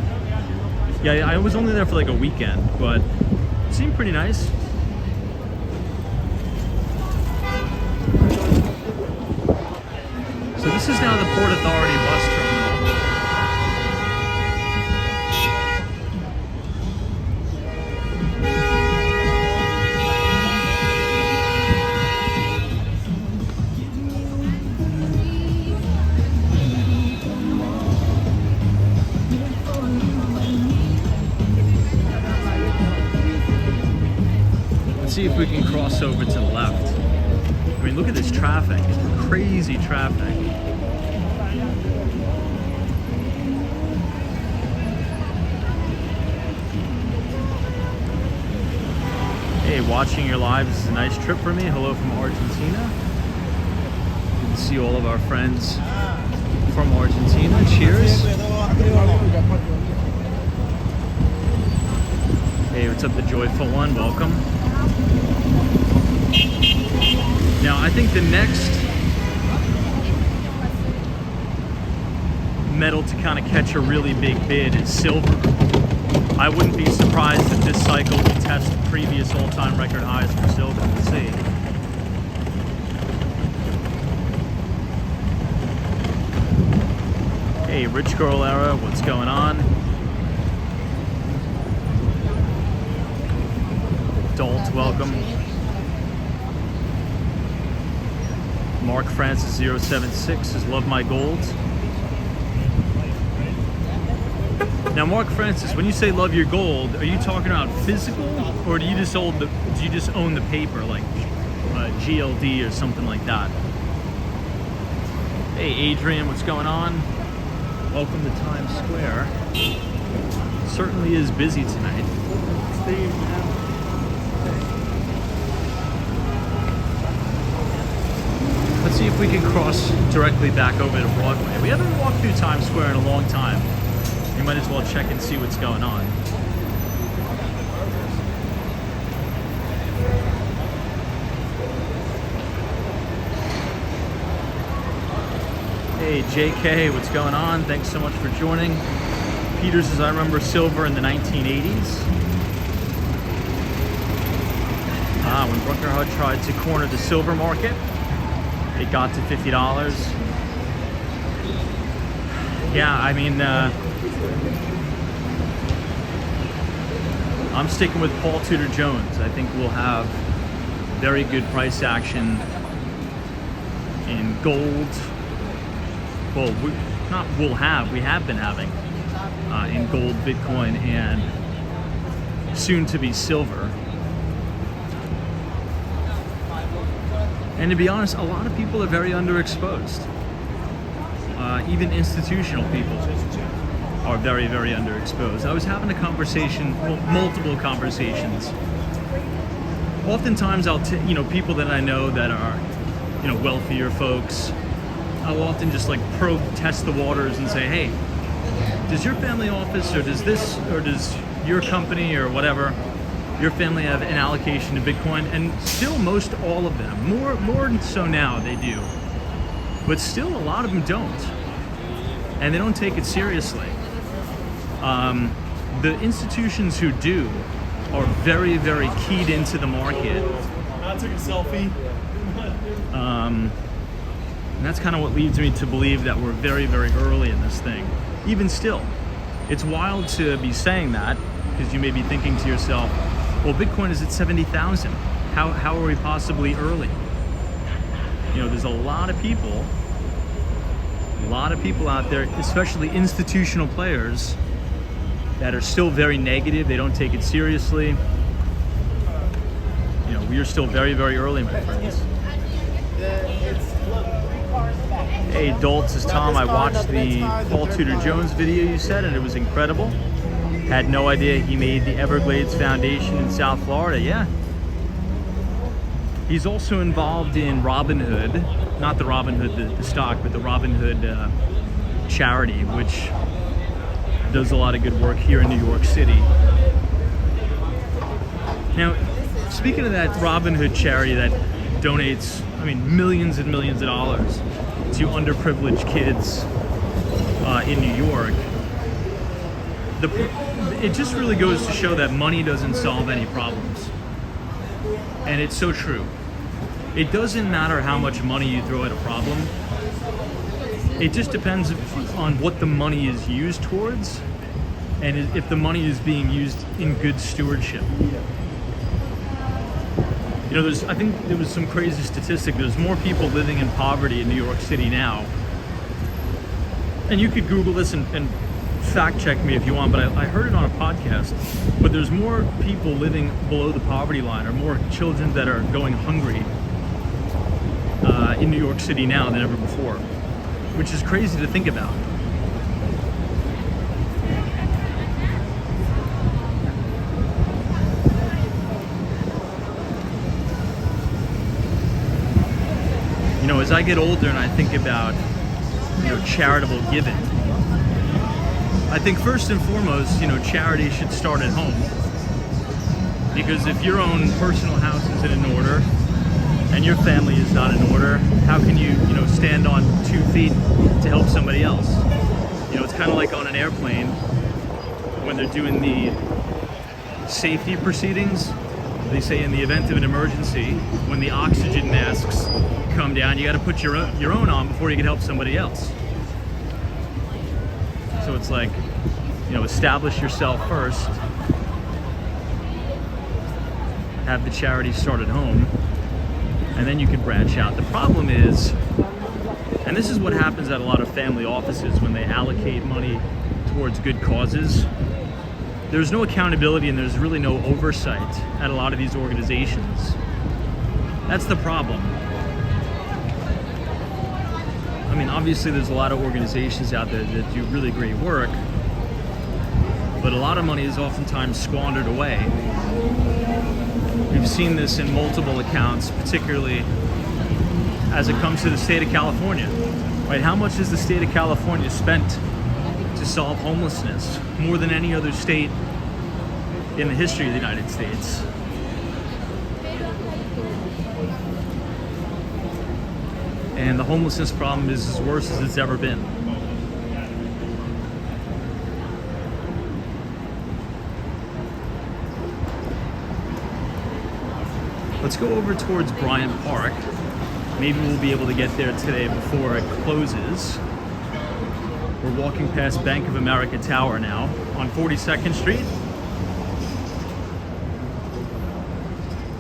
Yeah, I was only there for like a weekend, but it seemed pretty nice. So this is now the Port Authority bus terminal. See if we can cross over to the left. I mean, look at this traffic. Crazy traffic. Hey, watching your lives is a nice trip for me. Hello from Argentina. Good to see all of our friends from Argentina. Cheers. Hey, what's up, the joyful one? Welcome. Now, I think the next metal to kind of catch a really big bid is silver. I wouldn't be surprised if this cycle we test previous all-time record highs for silver. We'll see. Hey, Rich Girl Era, what's going on? Dalt, welcome. Mark Francis 076 says, love my gold. Now, Mark Francis, when you say love your gold, are you talking about physical, or do you just own the paper, like GLD or something like that? Hey, Adrian, what's going on? Welcome to Times Square. Certainly is busy tonight. Let's see if we can cross directly back over to Broadway. We haven't walked through Times Square in a long time. We might as well check and see what's going on. Hey, JK, what's going on? Thanks so much for joining. Peter says, I remember silver in the 1980s. When Brunker Hud tried to corner the silver market, it got to $50. Yeah, I mean, I'm sticking with Paul Tudor Jones. I think we'll have very good price action in gold. Well, we have been having in gold, Bitcoin, and soon to be silver. And to be honest, a lot of people are very underexposed. Even institutional people are very, very underexposed. I was having a conversation, well, multiple conversations. Oftentimes, people that I know that are, wealthier folks, I'll often just like test the waters and say, hey, does your family office or does your company or whatever your family have an allocation to Bitcoin, and still most all of them, more so now they do, but still a lot of them don't, and they don't take it seriously. The institutions who do are very, very keyed into the market. I took a selfie. And that's kind of what leads me to believe that we're very, very early in this thing. Even still, it's wild to be saying that, because you may be thinking to yourself, well, Bitcoin is at 70,000. How are we possibly early? You know, there's a lot of people out there, especially institutional players, that are still very negative. They don't take it seriously. You know, we are still very, very early, my friends. Hey, Doltz, it's Tom. I watched the Paul Tudor Jones video you said, and it was incredible. Had no idea he made the Everglades Foundation in South Florida. Yeah. He's also involved in Robinhood, not the Robinhood, the stock, but the Robinhood charity, which does a lot of good work here in New York City. Now, speaking of that Robinhood charity that donates, millions and millions of dollars to underprivileged kids in New York, it just really goes to show that money doesn't solve any problems. And it's so true. It doesn't matter how much money you throw at a problem. It just depends on what the money is used towards, and if the money is being used in good stewardship. You know, I think there was some crazy statistic. There's more people living in poverty in New York City now. And you could Google this and fact check me if you want, but I heard it on a podcast. But there's more people living below the poverty line, or more children that are going hungry in New York City now than ever before, which is crazy to think about. You know, as I get older and I think about, charitable giving, I think first and foremost, charity should start at home. Because if your own personal house isn't in order and your family is not in order, how can you, stand on 2 feet to help somebody else? It's kind of like on an airplane when they're doing the safety proceedings. They say in the event of an emergency, when the oxygen masks come down, you got to put your own on before you can help somebody else. So it's like, establish yourself first, have the charity start at home, and then you can branch out. The problem is, and this is what happens at a lot of family offices when they allocate money towards good causes, there's no accountability and there's really no oversight at a lot of these organizations. That's the problem. Obviously there's a lot of organizations out there that do really great work, but a lot of money is oftentimes squandered away. We've seen this in multiple accounts, particularly as it comes to the state of California. Right? How much has the state of California spent to solve homelessness? More than any other state in the history of the United States. And the homelessness problem is as worse as it's ever been. Let's go over towards Bryant Park. Maybe we'll be able to get there today before it closes. We're walking past Bank of America Tower now on 42nd Street.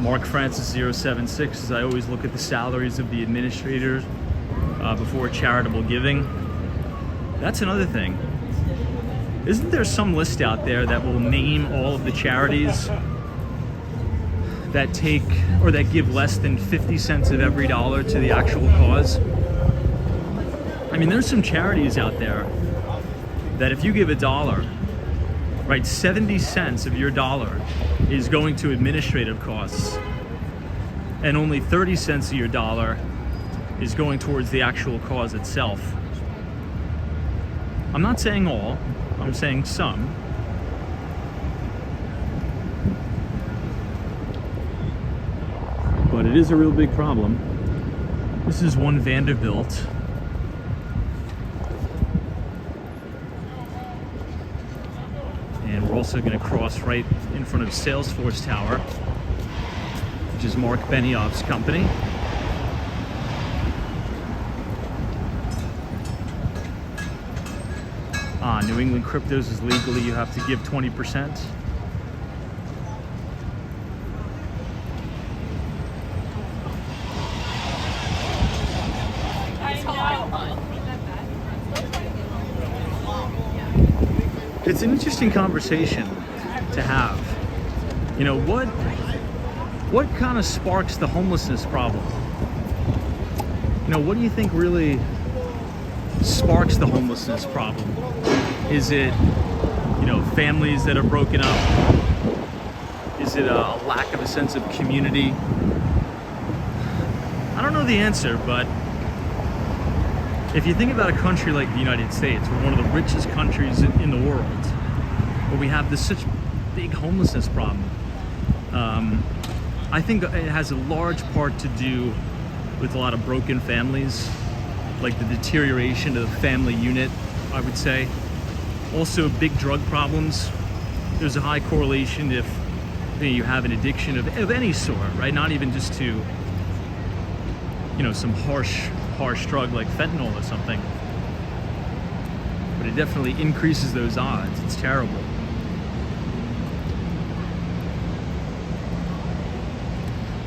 Mark Francis 076, as I always look at the salaries of the administrators before charitable giving. That's another thing. Isn't there some list out there that will name all of the charities that take or that give less than 50 cents of every dollar to the actual cause? There's some charities out there that if you give $1, right, 70 cents of your dollar is going to administrative costs, and only 30 cents of your dollar is going towards the actual cause itself. I'm not saying all, I'm saying some. but it is a real big problem. This is one Vanderbilt. And we're also going to cross right in front of Salesforce Tower, which is Mark Benioff's company. New England Cryptos is legally, you have to give 20%. It's an interesting conversation to have. You know, what kind of sparks the homelessness problem? You know, what do you think really sparks the homelessness problem? Is it, you know, families that are broken up? Is it a lack of a sense of community? I don't know the answer, but if you think about a country like the United States, we're one of the richest countries in the world, where we have this such big homelessness problem. I think it has a large part to do with a lot of broken families, like the deterioration of the family unit, I would say. Also, big drug problems. There's a high correlation if you have an addiction of any sort, right? Not even just to, you know, some harsh drug like fentanyl or something. But it definitely increases those odds. It's terrible.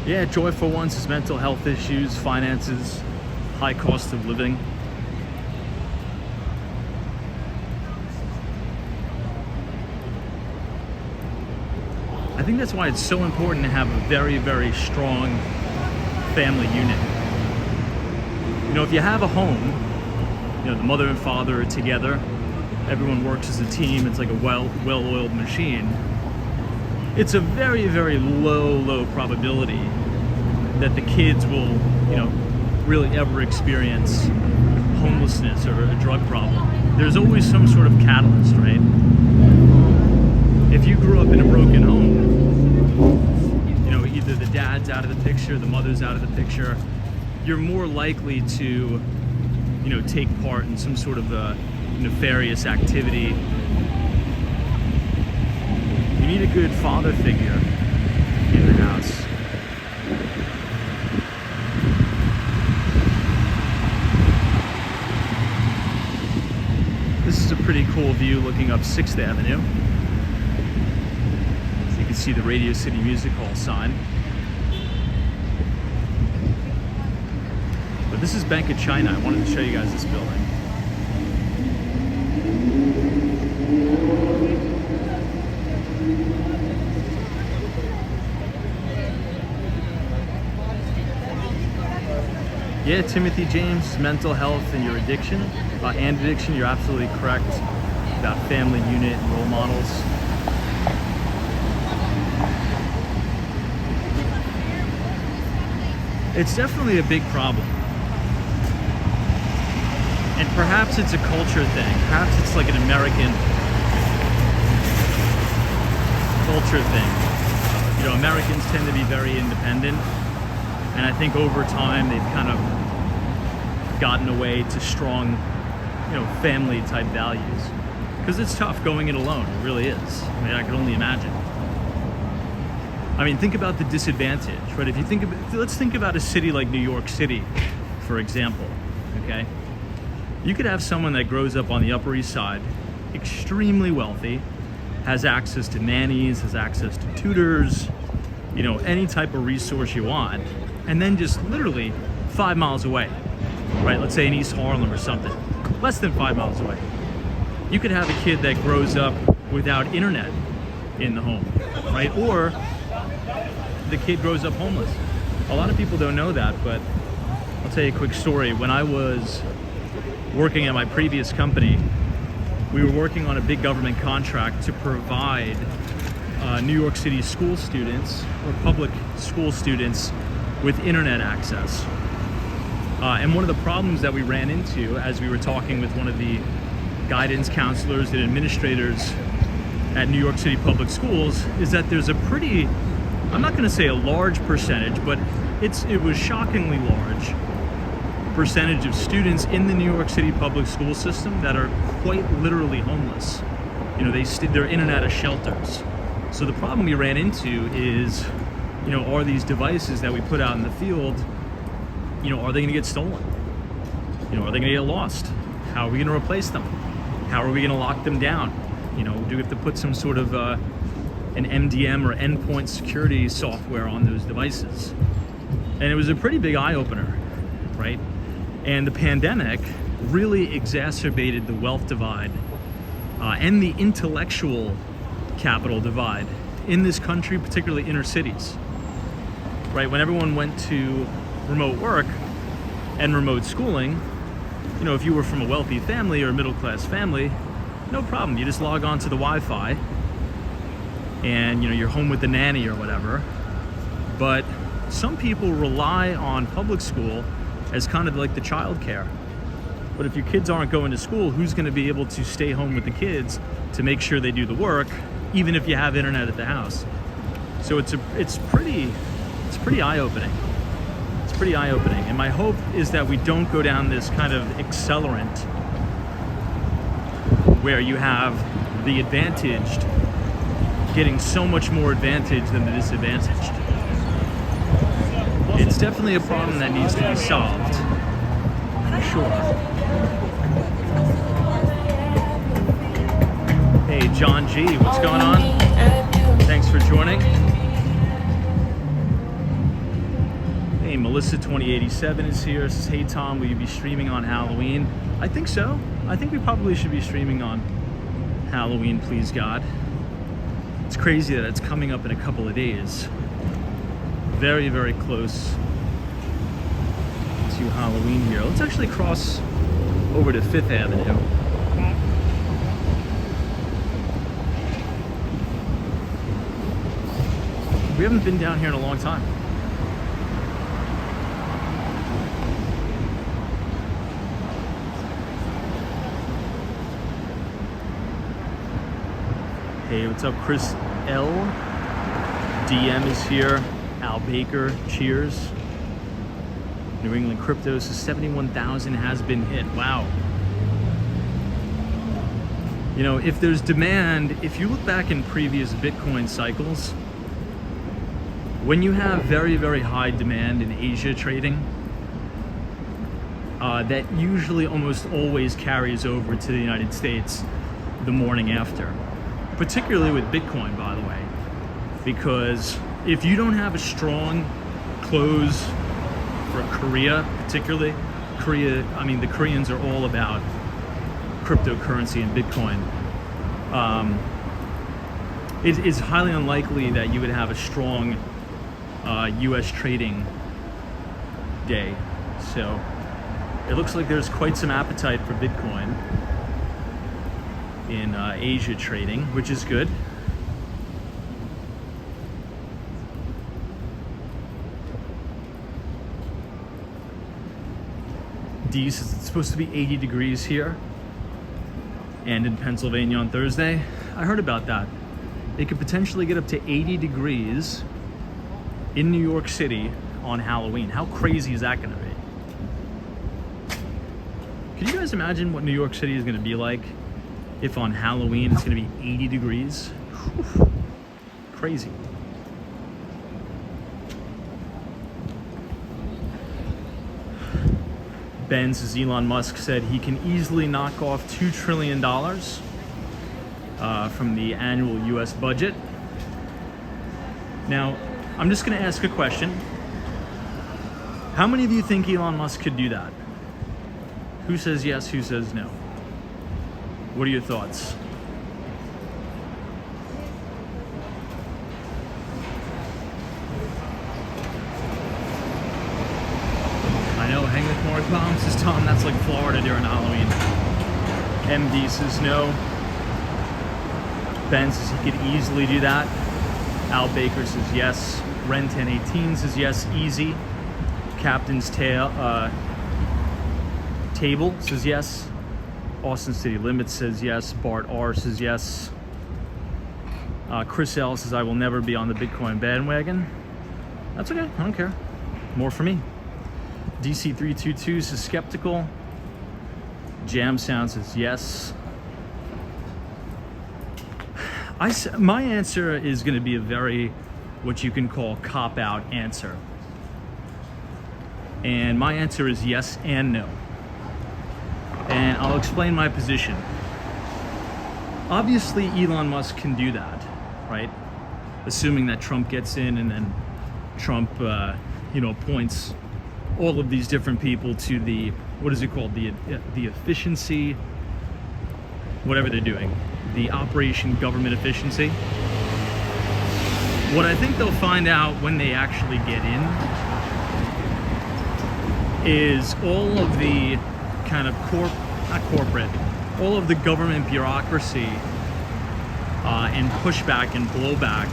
Yeah, joy for once is mental health issues, finances, high cost of living. I think that's why it's so important to have a very, very strong family unit. You know, if you have a home, you know, the mother and father are together, everyone works as a team, it's like a well-oiled machine. It's a very, very low probability that the kids will, you know, really ever experience homelessness or a drug problem. There's always some sort of catalyst, right? If you grew up in a broken home, you know, either the dad's out of the picture, the mother's out of the picture, you're more likely to, you know, take part in some sort of a nefarious activity. You need a good father figure in the house. This is a pretty cool view looking up 6th Avenue. So you can see the Radio City Music Hall sign. But this is Bank of China. I wanted to show you guys this building. Yeah, Timothy James, mental health and your addiction, you're absolutely correct about family unit and role models. It's definitely a big problem. And perhaps it's a culture thing. Perhaps it's like an American culture thing. You know, Americans tend to be very independent. And I think over time they've kind of gotten away to strong, you know, family type values. Because it's tough going it alone, it really is. I mean, I can only imagine. I mean, think about the disadvantage, right? If you think about, let's think about a city like New York City, for example, okay? You could have someone that grows up on the Upper East Side, extremely wealthy, has access to nannies, has access to tutors, you know, any type of resource you want, and then just literally 5 miles away, right? Let's say in East Harlem or something, less than 5 miles away. You could have a kid that grows up without internet in the home, right? Or the kid grows up homeless. A lot of people don't know that, but I'll tell you a quick story. When I was working at my previous company, we were working on a big government contract to provide New York City school students or public school students with internet access. And one of the problems that we ran into as we were talking with one of the guidance counselors and administrators at New York City Public Schools is that there's a pretty, I'm not going to say a large percentage, but it was shockingly large percentage of students in the New York City public school system that are quite literally homeless. You know, they're in and out of shelters. So the problem we ran into is, you know, are these devices that we put out in the field, you know, are they going to get stolen? You know, are they going to get lost? How are we going to replace them? How are we going to lock them down? You know, do we have to put some sort of an MDM or endpoint security software on those devices? And it was a pretty big eye-opener, right? And the pandemic really exacerbated the wealth divide and the intellectual capital divide in this country, particularly inner cities, right? When everyone went to remote work and remote schooling, you know, if you were from a wealthy family or a middle-class family, no problem. You just log on to the Wi-Fi and, you know, you're home with the nanny or whatever. But some people rely on public school as kind of like the child care. But if your kids aren't going to school, who's going to be able to stay home with the kids to make sure they do the work, even if you have internet at the house? So it's pretty eye-opening. It's pretty eye-opening. And my hope is that we don't go down this kind of accelerant where you have the advantaged getting so much more advantage than the disadvantaged. It's definitely a problem that needs to be solved, for sure. Hey, John G, what's going on? Thanks for joining. Hey, Melissa2087 is here. Says, hey Tom, will you be streaming on Halloween? I think so. I think we probably should be streaming on Halloween, please God. It's crazy that it's coming up in a couple of days. Very, very close to Halloween here. Let's actually cross over to 5th Avenue. We haven't been down here in a long time. Hey, what's up, Chris L? DM is here. Al Baker, cheers. New England Crypto says 71,000 has been hit. Wow. You know, if there's demand, if you look back in previous Bitcoin cycles, when you have very, very high demand in Asia trading, that usually almost always carries over to the United States the morning after. Particularly with Bitcoin, by the way, because if you don't have a strong close for Korea, particularly the Koreans are all about cryptocurrency and Bitcoin. It's highly unlikely that you would have a strong US trading day. So it looks like there's quite some appetite for Bitcoin in Asia trading, which is good. D says it's supposed to be 80 degrees here and in Pennsylvania on Thursday. I heard about that. It could potentially get up to 80 degrees in New York City on Halloween. How crazy is that going to be? Can you guys imagine what New York City is going to be like if on Halloween it's going to be 80 degrees? Whew. Crazy. Ben says Elon Musk said he can easily knock off $2 trillion from the annual US budget. Now, I'm just going to ask a question. How many of you think Elon Musk could do that? Who says yes, who says no? What are your thoughts? I know, hang with more bombs, says Tom. That's like Florida during Halloween. MD says no. Ben says he could easily do that. Al Baker says yes. Ren 1018 says yes, easy. Captain's Table says yes. Austin City Limits says yes. Bart R says yes. Chris L says I will never be on the Bitcoin bandwagon. That's okay, I don't care. more for me. DC322 says skeptical. Jam Sound says yes. My answer is going to be a very, what you can call, cop-out answer. And my answer is yes and no. And I'll explain my position. Obviously, Elon Musk can do that, right? Assuming that Trump gets in and then Trump, appoints all of these different people to the, what is it called? The efficiency, whatever they're doing. The Operation Government Efficiency. What I think they'll find out when they actually get in is all of the kind of all of the government bureaucracy and pushback and blowback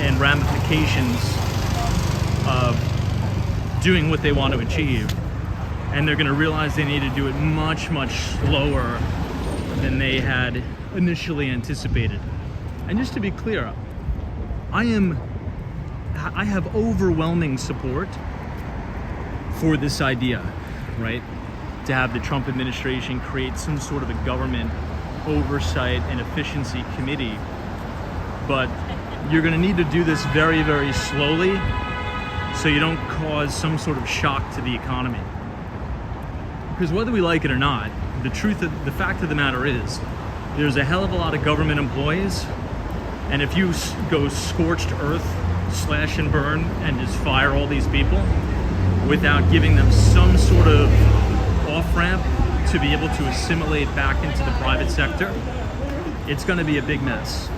and ramifications of doing what they want to achieve. And they're going to realize they need to do it much, much slower than they had initially anticipated. And just to be clear, I have overwhelming support for this idea, right? To have the Trump administration create some sort of a government oversight and efficiency committee. But you're going to need to do this very, very slowly so you don't cause some sort of shock to the economy. Because whether we like it or not, the fact of the matter is, there's a hell of a lot of government employees, and if you go scorched earth, slash and burn, and just fire all these people without giving them some sort of off-ramp to be able to assimilate back into the private sector, it's going to be a big mess.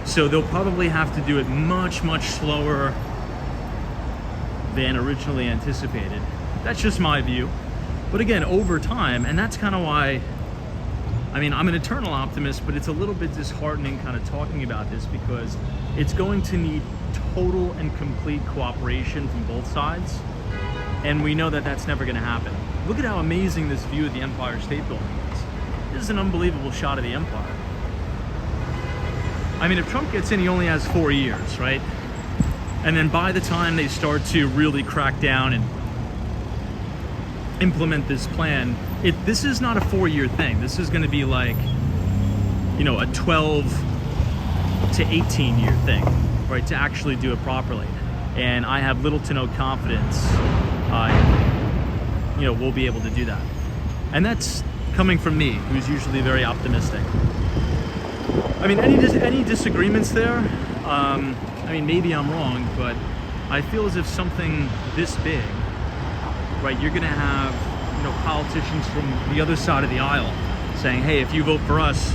So they'll probably have to do it much, much slower than originally anticipated. That's just my view. But again, over time, and that's kind of why, I'm an eternal optimist, but it's a little bit disheartening kind of talking about this because it's going to need total and complete cooperation from both sides. And we know that that's never going to happen. Look at how amazing this view of the Empire State Building is. This is an unbelievable shot of the empire. If Trump gets in, he only has 4 years, right? And then by the time they start to really crack down and implement this plan, this is not a 4-year thing. This is going to be like, a 12 to 18-year thing, right? To actually do it properly. And I have little to no confidence, we'll be able to do that. And that's coming from me, who's usually very optimistic. Any disagreements there? Maybe I'm wrong, but I feel as if something this big, right, you're gonna have, politicians from the other side of the aisle saying, hey, if you vote for us,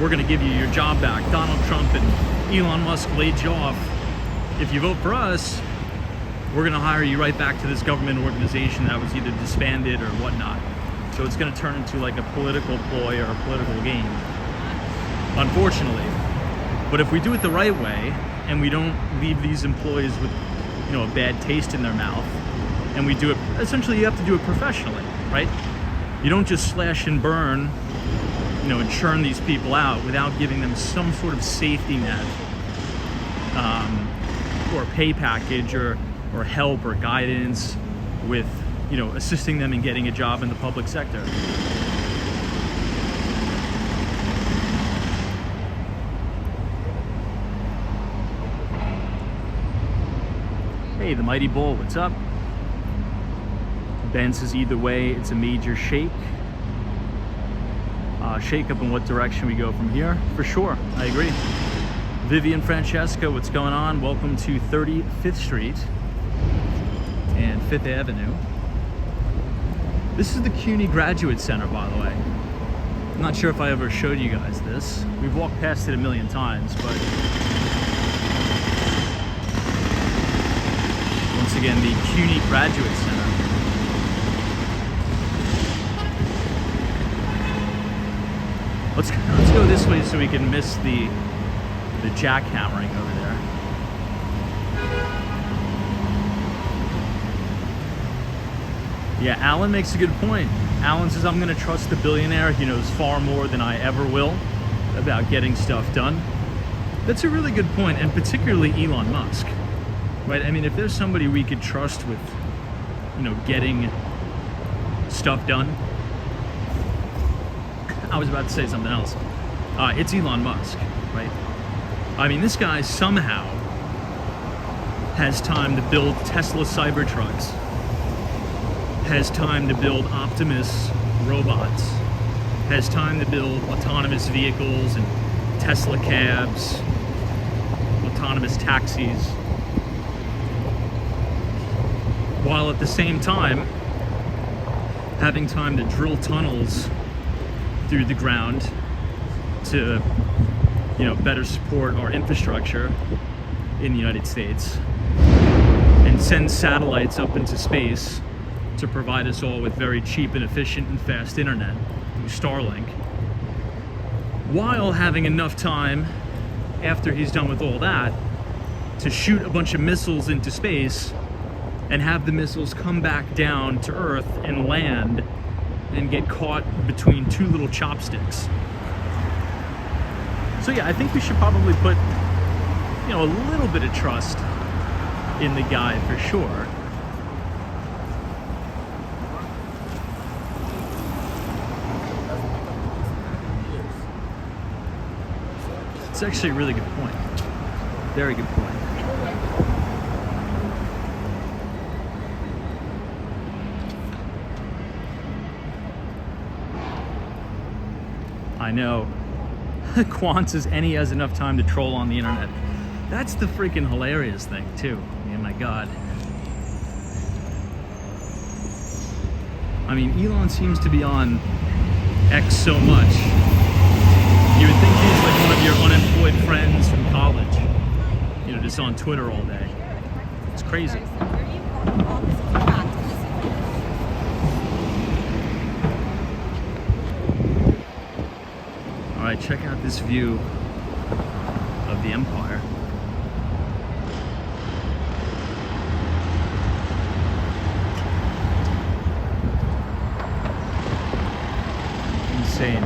we're gonna give you your job back. Donald Trump and Elon Musk laid you off. If you vote for us, we're gonna hire you right back to this government organization that was either disbanded or whatnot. So it's gonna turn into like a political ploy or a political game, unfortunately. But if we do it the right way and we don't leave these employees with, a bad taste in their mouth, and we do it, essentially you have to do it professionally, right? You don't just slash and burn, and churn these people out without giving them some sort of safety net, or pay package or help or guidance with, assisting them in getting a job in the public sector. Hey, the Mighty Bull, what's up? Ben says either way, it's a major shake. Shake up in what direction we go from here. For sure, I agree. Vivian Francesca, what's going on? Welcome to 35th Street and 5th Avenue. This is the CUNY Graduate Center, by the way. I'm not sure if I ever showed you guys this. We've walked past it a million times, but once again, the CUNY Graduate Center. Let's go this way so we can miss the jackhammering over there. Yeah, Alan makes a good point. Alan says, I'm going to trust the billionaire. He knows far more than I ever will about getting stuff done. That's a really good point, and particularly Elon Musk, right? I mean, if there's somebody we could trust with, getting stuff done. I was about to say something else. It's Elon Musk, right? I mean, this guy somehow has time to build Tesla Cybertrucks, has time to build Optimus robots, has time to build autonomous vehicles and Tesla cabs, autonomous taxis, while at the same time having time to drill tunnels through the ground to, better support our infrastructure in the United States and send satellites up into space to provide us all with very cheap and efficient and fast internet through Starlink, while having enough time after he's done with all that to shoot a bunch of missiles into space and have the missiles come back down to Earth and land and get caught between two little chopsticks. So yeah, I think we should probably put, a little bit of trust in the guy for sure. It's actually a really good point. Very good point. I know. Quan says any has enough time to troll on the internet. That's the freaking hilarious thing too. Oh my God. I mean, Elon seems to be on X so much. You would think he's like one of your unemployed friends from college. Just on Twitter all day. It's crazy. All right, check out this view of the Empire. Insane.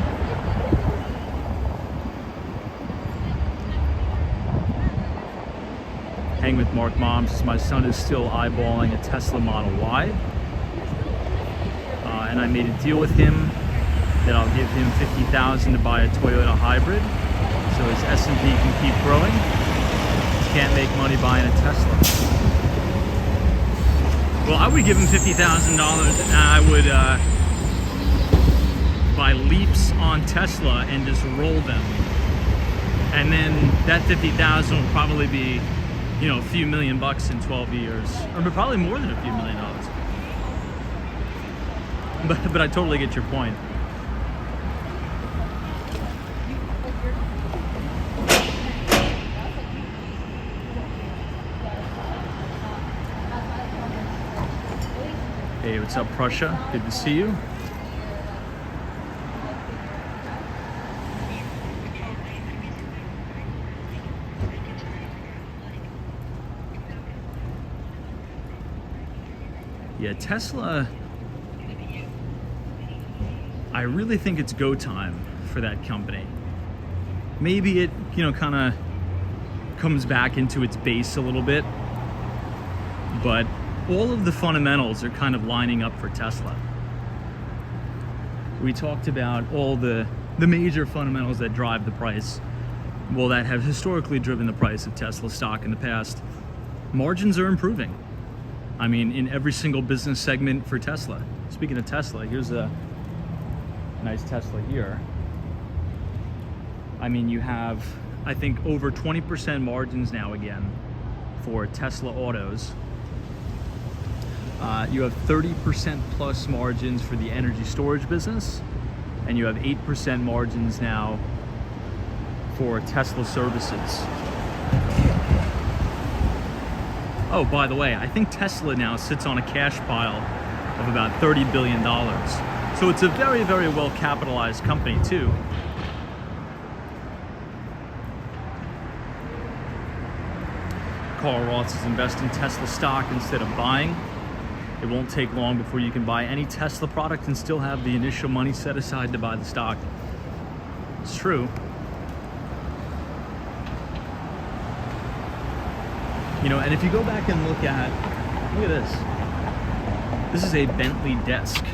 Hang with Mark Mom says my son is still eyeballing a Tesla Model Y, and I made a deal with him that I'll give him $50,000 to buy a Toyota hybrid, so his S&P can keep growing. He can't make money buying a Tesla. Well, I would give him $50,000 and I would buy leaps on Tesla and just roll them, and then that $50,000 will probably be a few million bucks in 12 years, or probably more than a few $1 million. But I totally get your point. Hey, what's up, Prussia? Good to see you. Yeah, Tesla, I really think it's go time for that company. Maybe it, kind of comes back into its base a little bit, but all of the fundamentals are kind of lining up for Tesla. We talked about all the major fundamentals that drive the price, well, that have historically driven the price of Tesla stock in the past. Margins are improving. I mean, in every single business segment for Tesla. Speaking of Tesla, here's a nice Tesla here. I mean, you have, I think, over 20% margins now again for Tesla autos. You have 30% plus margins for the energy storage business, and you have 8% margins now for Tesla services. Oh, by the way, I think Tesla now sits on a cash pile of about $30 billion. So it's a very, very well capitalized company too. Carl Roth says invest in Tesla stock instead of buying. It won't take long before you can buy any Tesla product and still have the initial money set aside to buy the stock. It's true. You know, and if you go back and look at this. This is a Bentley desk.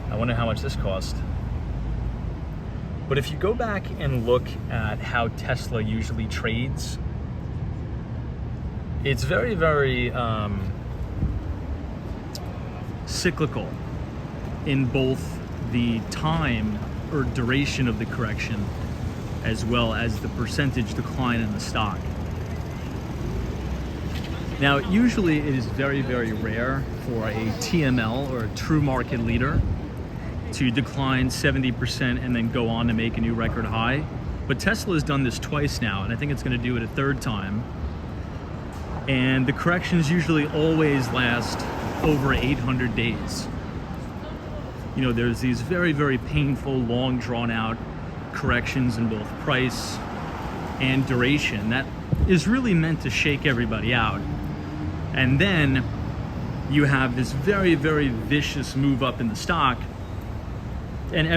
I wonder how much this cost. But if you go back and look at how Tesla usually trades, it's very, very cyclical in both the time or duration of the correction as well as the percentage decline in the stock. Now, usually it is very, very rare for a TML or a true market leader to decline 70% and then go on to make a new record high. But Tesla has done this twice now, and I think it's going to do it a third time. And the corrections usually always last over 800 days. You know, there's these very, very painful, long, drawn-out corrections in both price and duration that is really meant to shake everybody out. And then you have this very, very vicious move up in the stock, and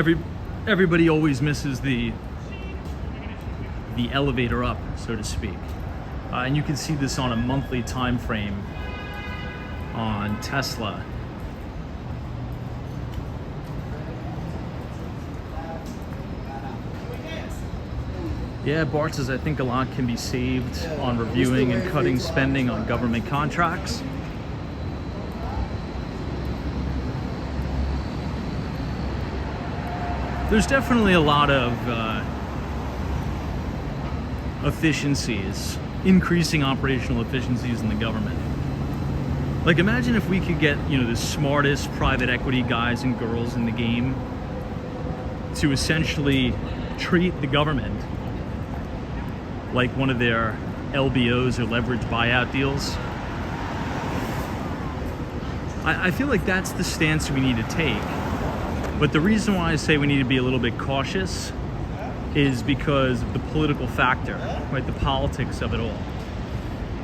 everybody always misses the elevator up, so to speak. And you can see this on a monthly time frame on Tesla. Yeah, Bart says, I think a lot can be saved on reviewing and cutting spending on government contracts. There's definitely a lot of efficiencies, increasing operational efficiencies in the government. Like, imagine if we could get, you know, the smartest private equity guys and girls in the game to essentially treat the government like one of their LBOs or leveraged buyout deals. I feel like that's the stance we need to take. But the reason why I say we need to be a little bit cautious is because of the political factor, right? The politics of it all.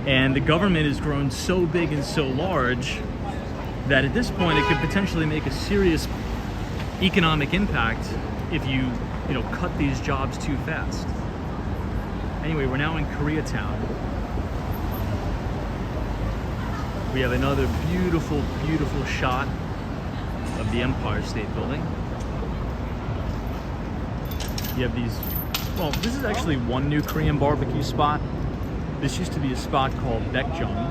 And the government has grown so big and so large that at this point it could potentially make a serious economic impact if you cut these jobs too fast. Anyway, we're now in Koreatown. We have another beautiful, beautiful shot of the Empire State Building. You have these, well, this is actually one new Korean barbecue spot. This used to be a spot called Baekjung.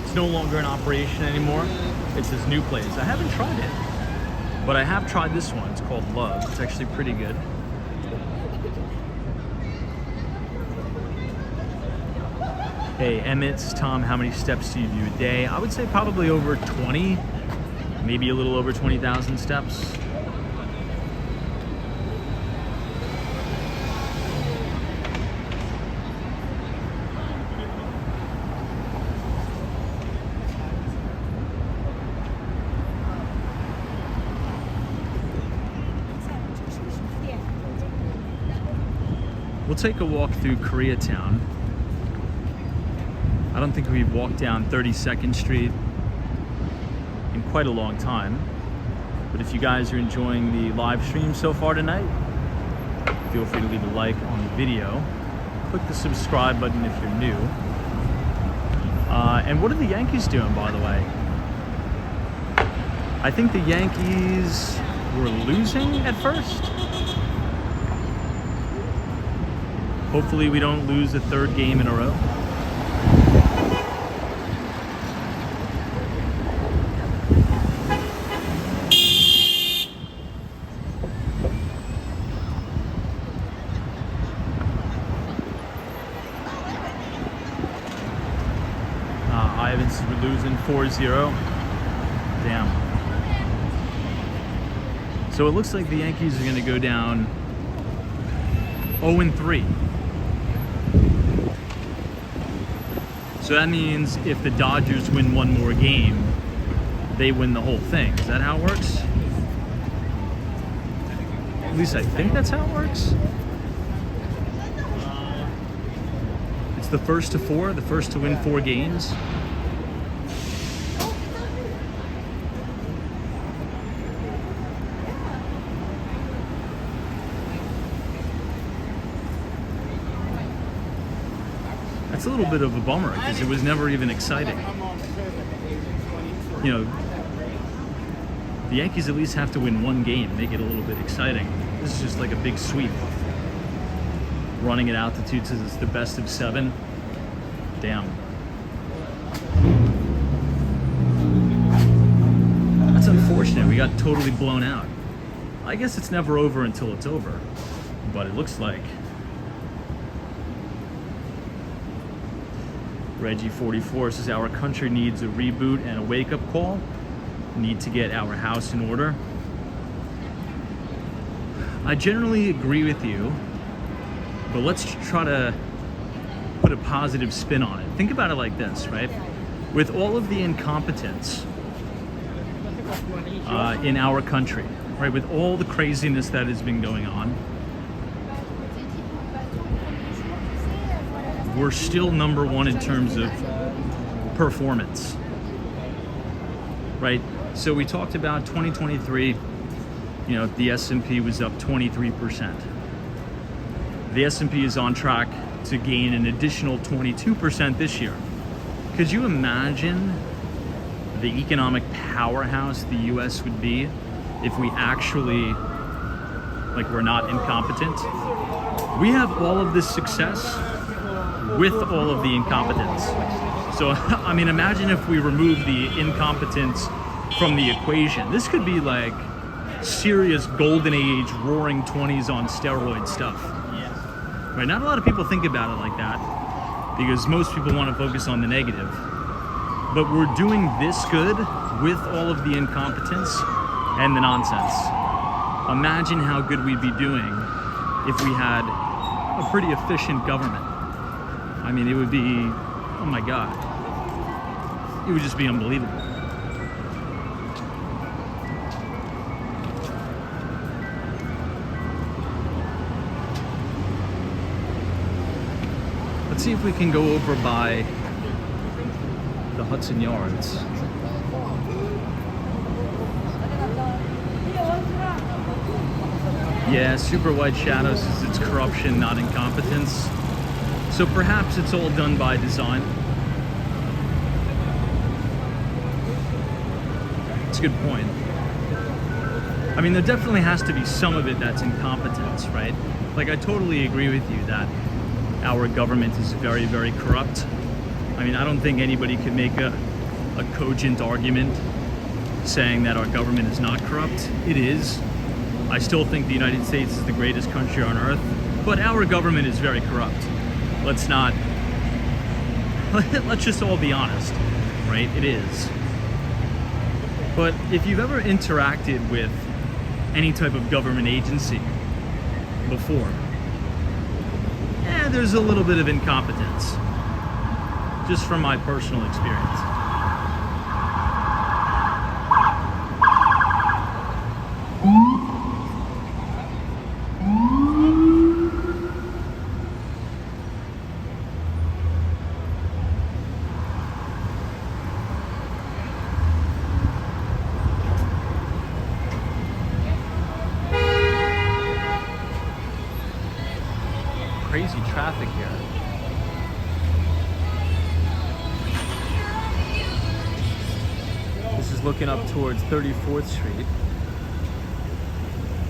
It's no longer in operation anymore. It's this new place. I haven't tried it, but I have tried this one. It's called Love. It's actually pretty good. Hey, Emmett's, Tom, how many steps do you do a day? I would say probably over 20, maybe a little over 20,000 steps. We'll take a walk through Koreatown. I don't think we've walked down 32nd Street in quite a long time. But if you guys are enjoying the live stream so far tonight, feel free to leave a like on the video. Click the subscribe button if you're new. And what are the Yankees doing, by the way? I think the Yankees were losing at first. Hopefully we don't lose a third game in a row. We're losing 4-0. Damn. So it looks like the Yankees are going to go down 0-3. So that means if the Dodgers win one more game, they win the whole thing. Is that how it works? At least I think that's how it works. It's the first to four, the first to win 4 games. That's a little bit of a bummer because it was never even exciting. You know, the Yankees at least have to win one game, make it a little bit exciting. This is just like a big sweep. Running at altitudes as it's the best of 7. Damn. That's unfortunate. We got totally blown out. I guess it's never over until it's over. But it looks like. Reggie 44 says our country needs a reboot and a wake-up call. Need to get our house in order. I generally agree with you, but let's try to put a positive spin on it. Think about it like this, right? With all of the incompetence in our country, right? With all the craziness that has been going on, we're still number one in terms of performance, right? So we talked about 2023, you know, the S&P was up 23%. The S&P is on track to gain an additional 22% this year. Could you imagine the economic powerhouse the US would be if we actually, like, we're not incompetent? We have all of this success with all of the incompetence. So, I mean, imagine if we remove the incompetence from the equation. This could be like serious golden age, roaring 20s on steroid stuff. Right? Not a lot of people think about it like that because most people want to focus on the negative. But we're doing this good with all of the incompetence and the nonsense. Imagine how good we'd be doing if we had a pretty efficient government. I mean, it would be, oh my God, it would just be unbelievable. Let's see if we can go over by the Hudson Yards. Yeah, Super White Shadow says it's corruption, not incompetence. So perhaps it's all done by design. It's a good point. I mean, there definitely has to be some of it that's incompetence, right? Like, I totally agree with you that our government is very, very corrupt. I mean, I don't think anybody could make a cogent argument saying that our government is not corrupt. It is. I still think the United States is the greatest country on earth, but our government is very corrupt. Let's just all be honest, right? It is. But if you've ever interacted with any type of government agency before, there's a little bit of incompetence, just from my personal experience. Crazy traffic here. This is looking up towards 34th Street.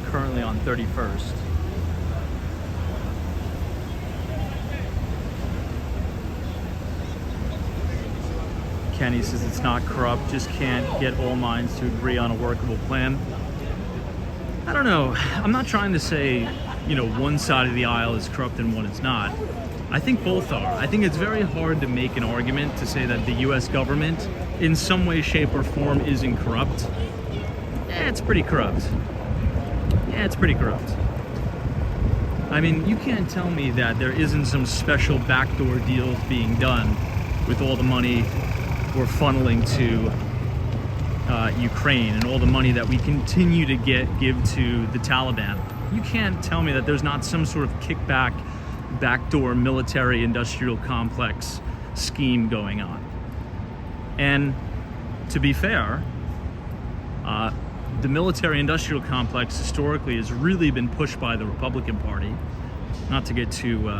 Currently on 31st. Kenny says it's not corrupt, just can't get all minds to agree on a workable plan. I don't know. I'm not trying to say, you know, one side of the aisle is corrupt and one is not. I think both are. I think it's very hard to make an argument to say that the US government in some way, shape, or form isn't corrupt. It's pretty corrupt. It's pretty corrupt. I mean, you can't tell me that there isn't some special backdoor deals being done with all the money we're funneling to Ukraine and all the money that we continue to give to the Taliban. You can't tell me that there's not some sort of kickback, backdoor military industrial complex scheme going on. And to be fair, the military industrial complex historically has really been pushed by the Republican Party. Not to get too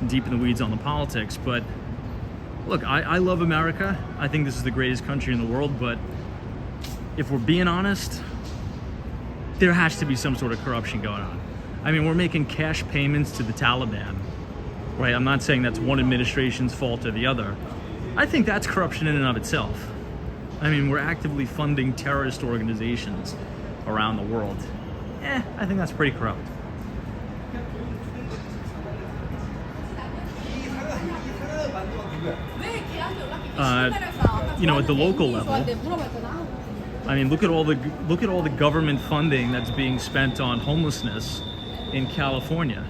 deep in the weeds on the politics, but look, I love America. I think this is the greatest country in the world, but if we're being honest, there has to be some sort of corruption going on. I mean, we're making cash payments to the Taliban, right? I'm not saying that's one administration's fault or the other. I think that's corruption in and of itself. I mean, we're actively funding terrorist organizations around the world. I think that's pretty corrupt. You know, at the local level, I mean, look at all the government funding that's being spent on homelessness in California.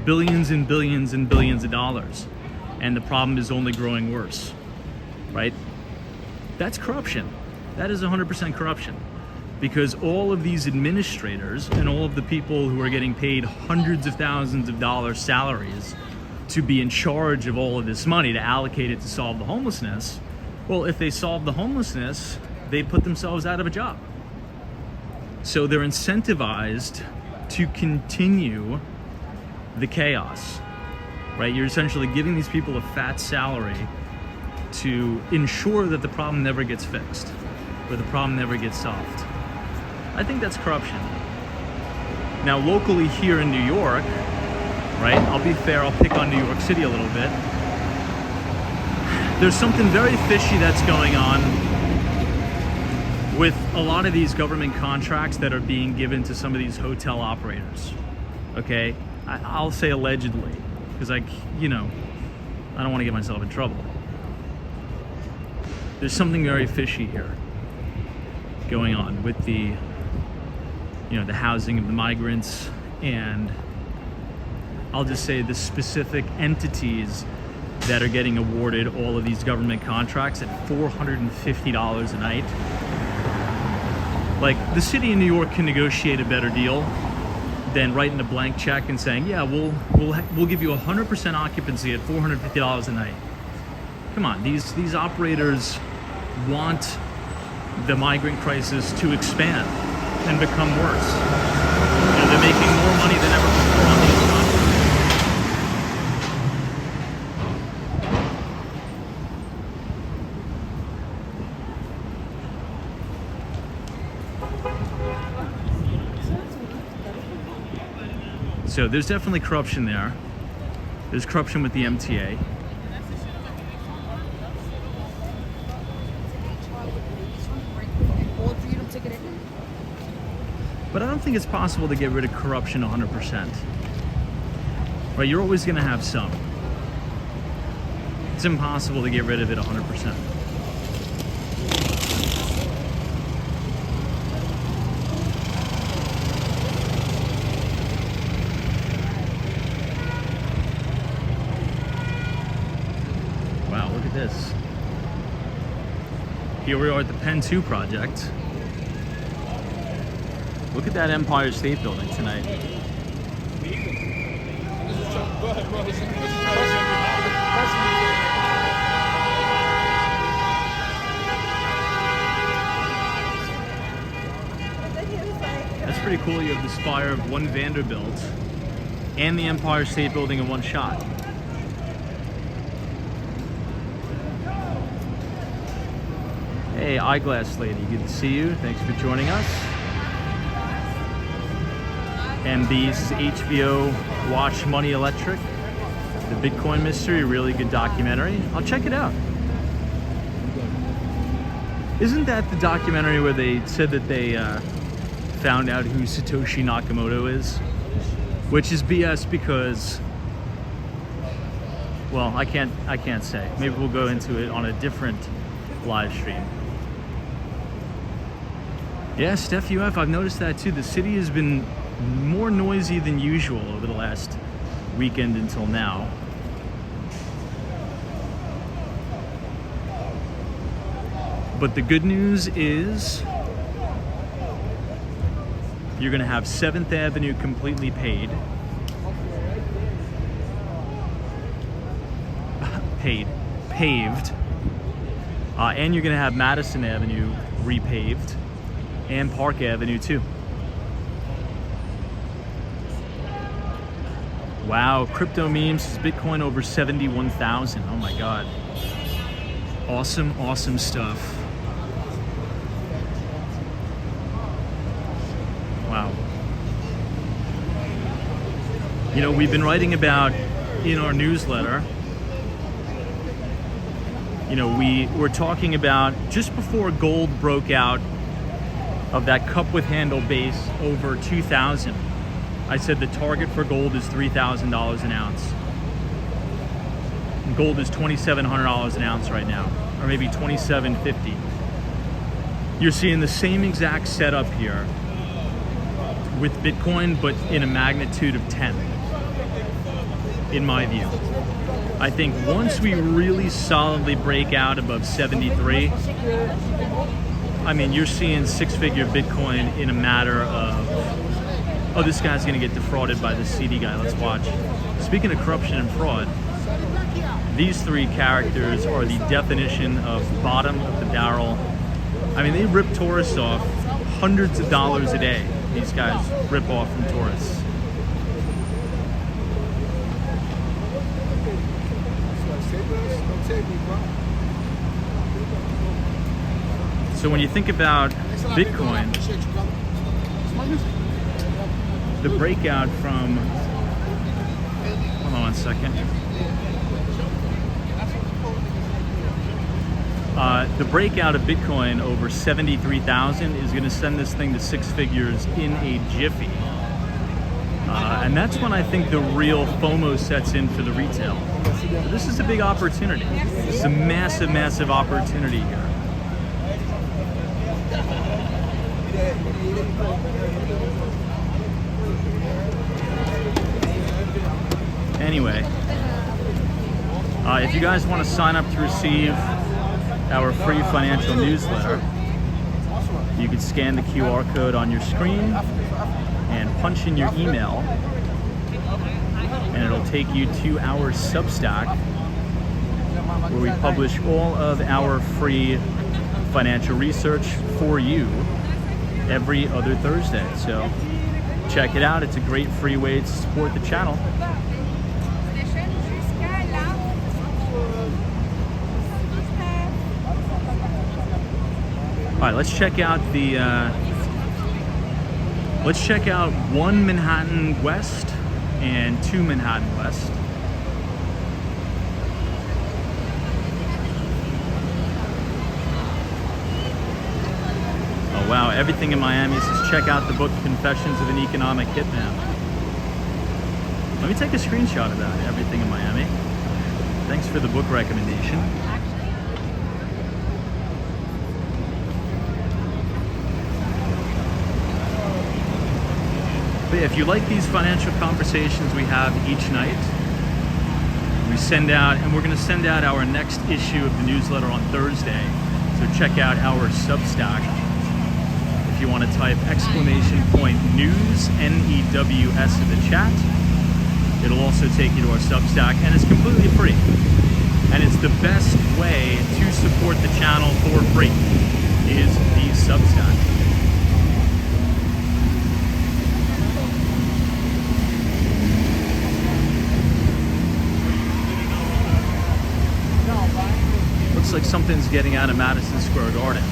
Billions and billions and billions of dollars. And the problem is only growing worse, right? That's corruption. That is 100% corruption. Because all of these administrators and all of the people who are getting paid hundreds of thousands of dollars salaries to be in charge of all of this money, to allocate it to solve the homelessness, well, if they solve the homelessness, they put themselves out of a job. So they're incentivized to continue the chaos, right? You're essentially giving these people a fat salary to ensure that the problem never gets fixed or the problem never gets solved. I think that's corruption. Now, locally here in New York, right, I'll be fair, I'll pick on New York City a little bit. There's something very fishy that's going on with a lot of these government contracts that are being given to some of these hotel operators, okay? I'll say allegedly, because I don't want to get myself in trouble. There's something very fishy here going on with the housing of the migrants, and I'll just say the specific entities that are getting awarded all of these government contracts at $450 a night. Like, the city of New York can negotiate a better deal than writing a blank check and saying, yeah, we'll give you 100% occupancy at $450 a night. Come on, these operators want the migrant crisis to expand and become worse. They're making more money than ever before on these contracts. So there's definitely corruption there. There's corruption with the MTA. But I don't think it's possible to get rid of corruption 100%. Right? You're always going to have some. It's impossible to get rid of it 100%. Wow, look at this. Here we are at the Penn 2 project. Look at that Empire State Building tonight. That's pretty cool. You have the spire of one Vanderbilt and the Empire State Building in one shot. Hey, Eyeglass Lady, good to see you. Thanks for joining us. And this is HBO Watch Money Electric, the Bitcoin Mystery, really good documentary. I'll check it out. Isn't that the documentary where they said that they found out who Satoshi Nakamoto is? Which is BS because, well, I can't say. Maybe we'll go into it on a different live stream. Yeah, Steph UF, I've noticed that too. The city has been more noisy than usual over the last weekend until now. But the good news is you're going to have 7th Avenue completely paved. And you're going to have Madison Avenue repaved and Park Avenue too. Wow, crypto memes is Bitcoin over 71,000. Oh my God. Awesome, awesome stuff. Wow. You know, we've been writing about in our newsletter, you know, we're talking about just before gold broke out of that cup with handle base over 2,000. I said the target for gold is $3,000 an ounce. And gold is $2,700 an ounce right now, or maybe $2,750. You're seeing the same exact setup here with Bitcoin, but in a magnitude of 10, in my view. I think once we really solidly break out above 73, I mean, you're seeing six-figure Bitcoin in a matter of, oh, this guy's gonna get defrauded by this CD guy, let's watch. Speaking of corruption and fraud, these three characters are the definition of bottom of the barrel. I mean, they rip tourists off hundreds of dollars a day. These guys rip off from tourists. So when you think about Bitcoin, the breakout from, hold on one second. The breakout of Bitcoin over 73,000 is going to send this thing to six figures in a jiffy. And that's when I think the real FOMO sets in for the retail. But this is a big opportunity. This is a massive, massive opportunity here. Anyway, if you guys want to sign up to receive our free financial newsletter, you can scan the QR code on your screen and punch in your email, and it'll take you to our Substack, where we publish all of our free financial research for you every other Thursday. So check it out. It's a great free way to support the channel. All right, let's check out the let's check out 1 Manhattan West and 2 Manhattan West. Oh wow, everything in Miami says check out the book Confessions of an Economic Hitman. Let me take a screenshot of that, everything in Miami. Thanks for the book recommendation. But yeah, if you like these financial conversations we have each night, we send out, and we're going to send out our next issue of the newsletter on Thursday. So check out our Substack. If you want to type !news, N-E-W-S in the chat, it'll also take you to our Substack, and it's completely free. And it's the best way to support the channel for free is the Substack. Looks like something's getting out of Madison Square Garden.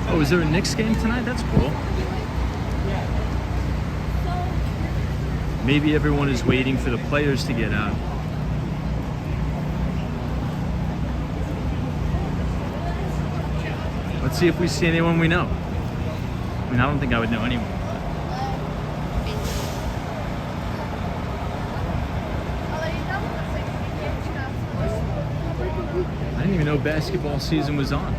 Oh, is there a Knicks game tonight? That's cool. Maybe everyone is waiting for the players to get out. Let's see if we see anyone we know. I mean, I don't think I would know anyone. I didn't even know basketball season was on.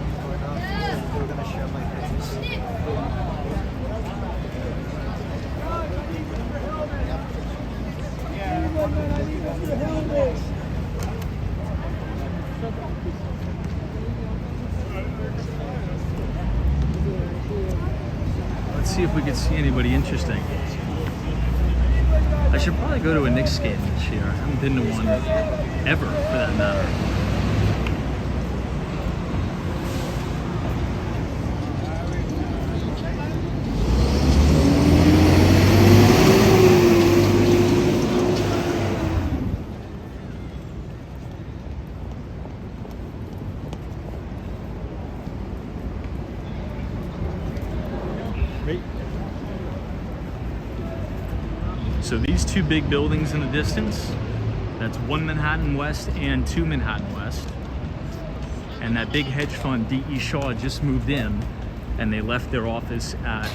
Let's see if we can see anybody interesting. I should probably go to a Knicks game this year. I haven't been to one ever, for that matter. So these two big buildings in the distance, that's 1 Manhattan West and 2 Manhattan West. And that big hedge fund, D.E. Shaw, just moved in, and they left their office at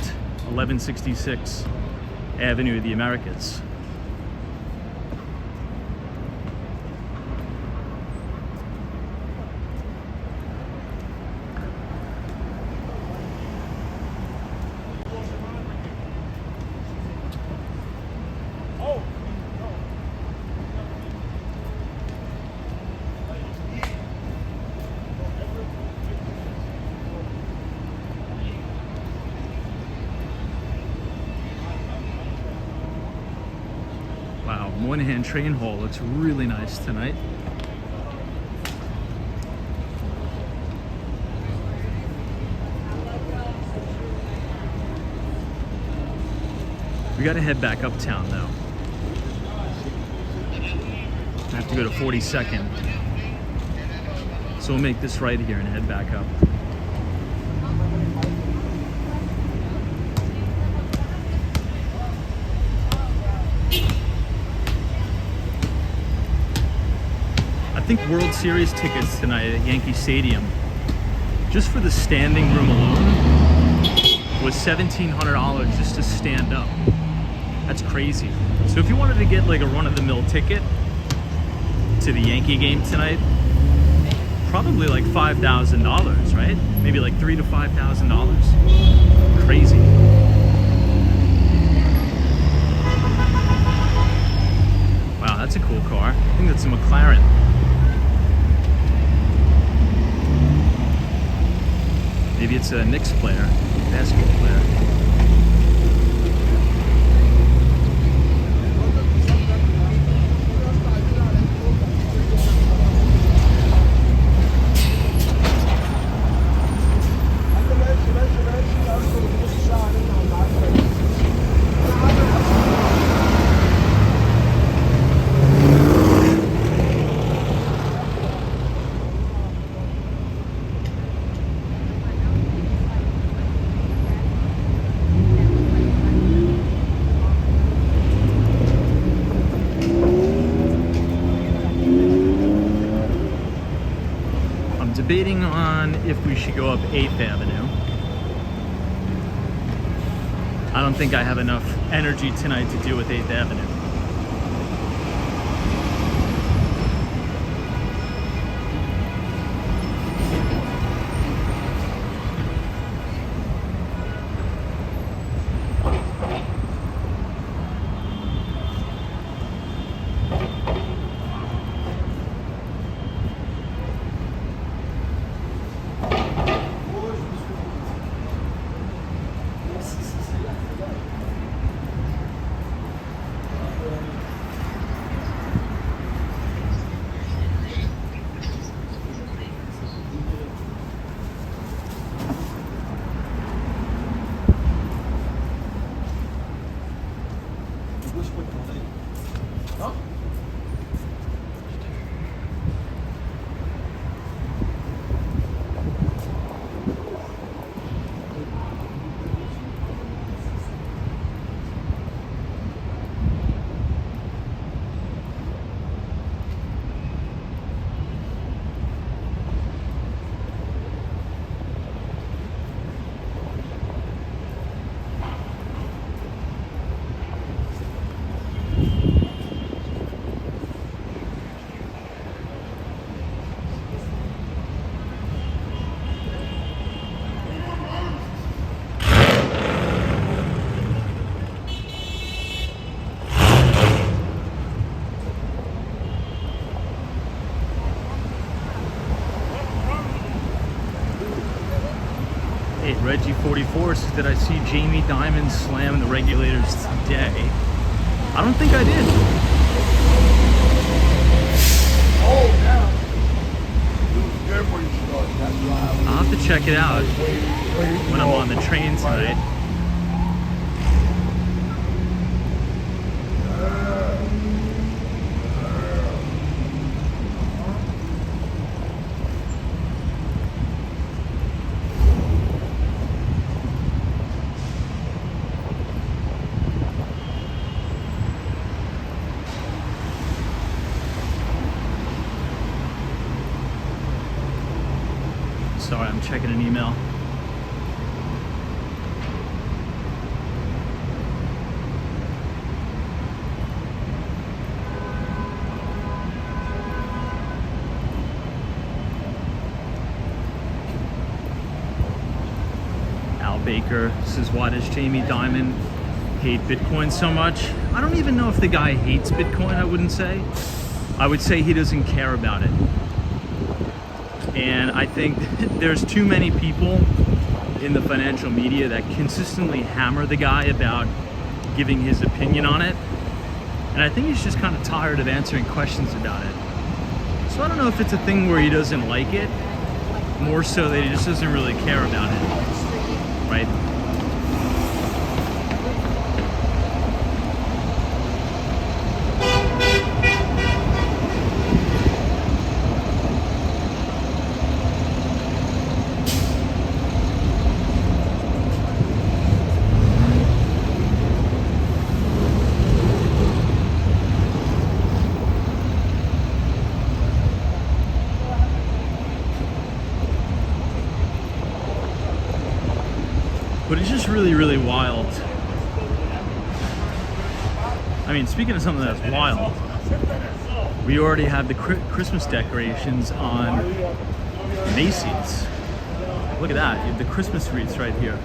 1166 Avenue of the Americas. Wow, Moynihan Train Hall looks really nice tonight. We gotta head back uptown though. I have to go to 42nd. So we'll make this right here and head back up. I think World Series tickets tonight at Yankee Stadium, just for the standing room alone, was $1,700 just to stand up. That's crazy. So if you wanted to get like a run-of-the-mill ticket to the Yankee game tonight, probably like $5,000, right? Maybe like $3,000 to $5,000. Crazy. Wow, that's a cool car. I think that's a McLaren. Maybe it's a Knicks player, basketball player. Debating on if we should go up 8th Avenue. I don't think I have enough energy tonight to deal with 8th Avenue. Reggie 44 says, did I see Jamie Dimon slam the regulators today? I don't think I did. Oh, now. It was good when you started. That's why I'll have to check it out when I'm on the train tonight. Sorry, I'm checking an email. Al Baker says, why does Jamie Dimon hate Bitcoin so much? I don't even know if the guy hates Bitcoin, I wouldn't say. I would say he doesn't care about it. And I think there's too many people in the financial media that consistently hammer the guy about giving his opinion on it. And I think he's just kind of tired of answering questions about it. So I don't know if it's a thing where he doesn't like it, more so that he just doesn't really care about it, right? But it's just really, really wild. I mean, speaking of something that's wild, we already have the Christmas decorations on Macy's. Look at that, you have the Christmas wreaths right here.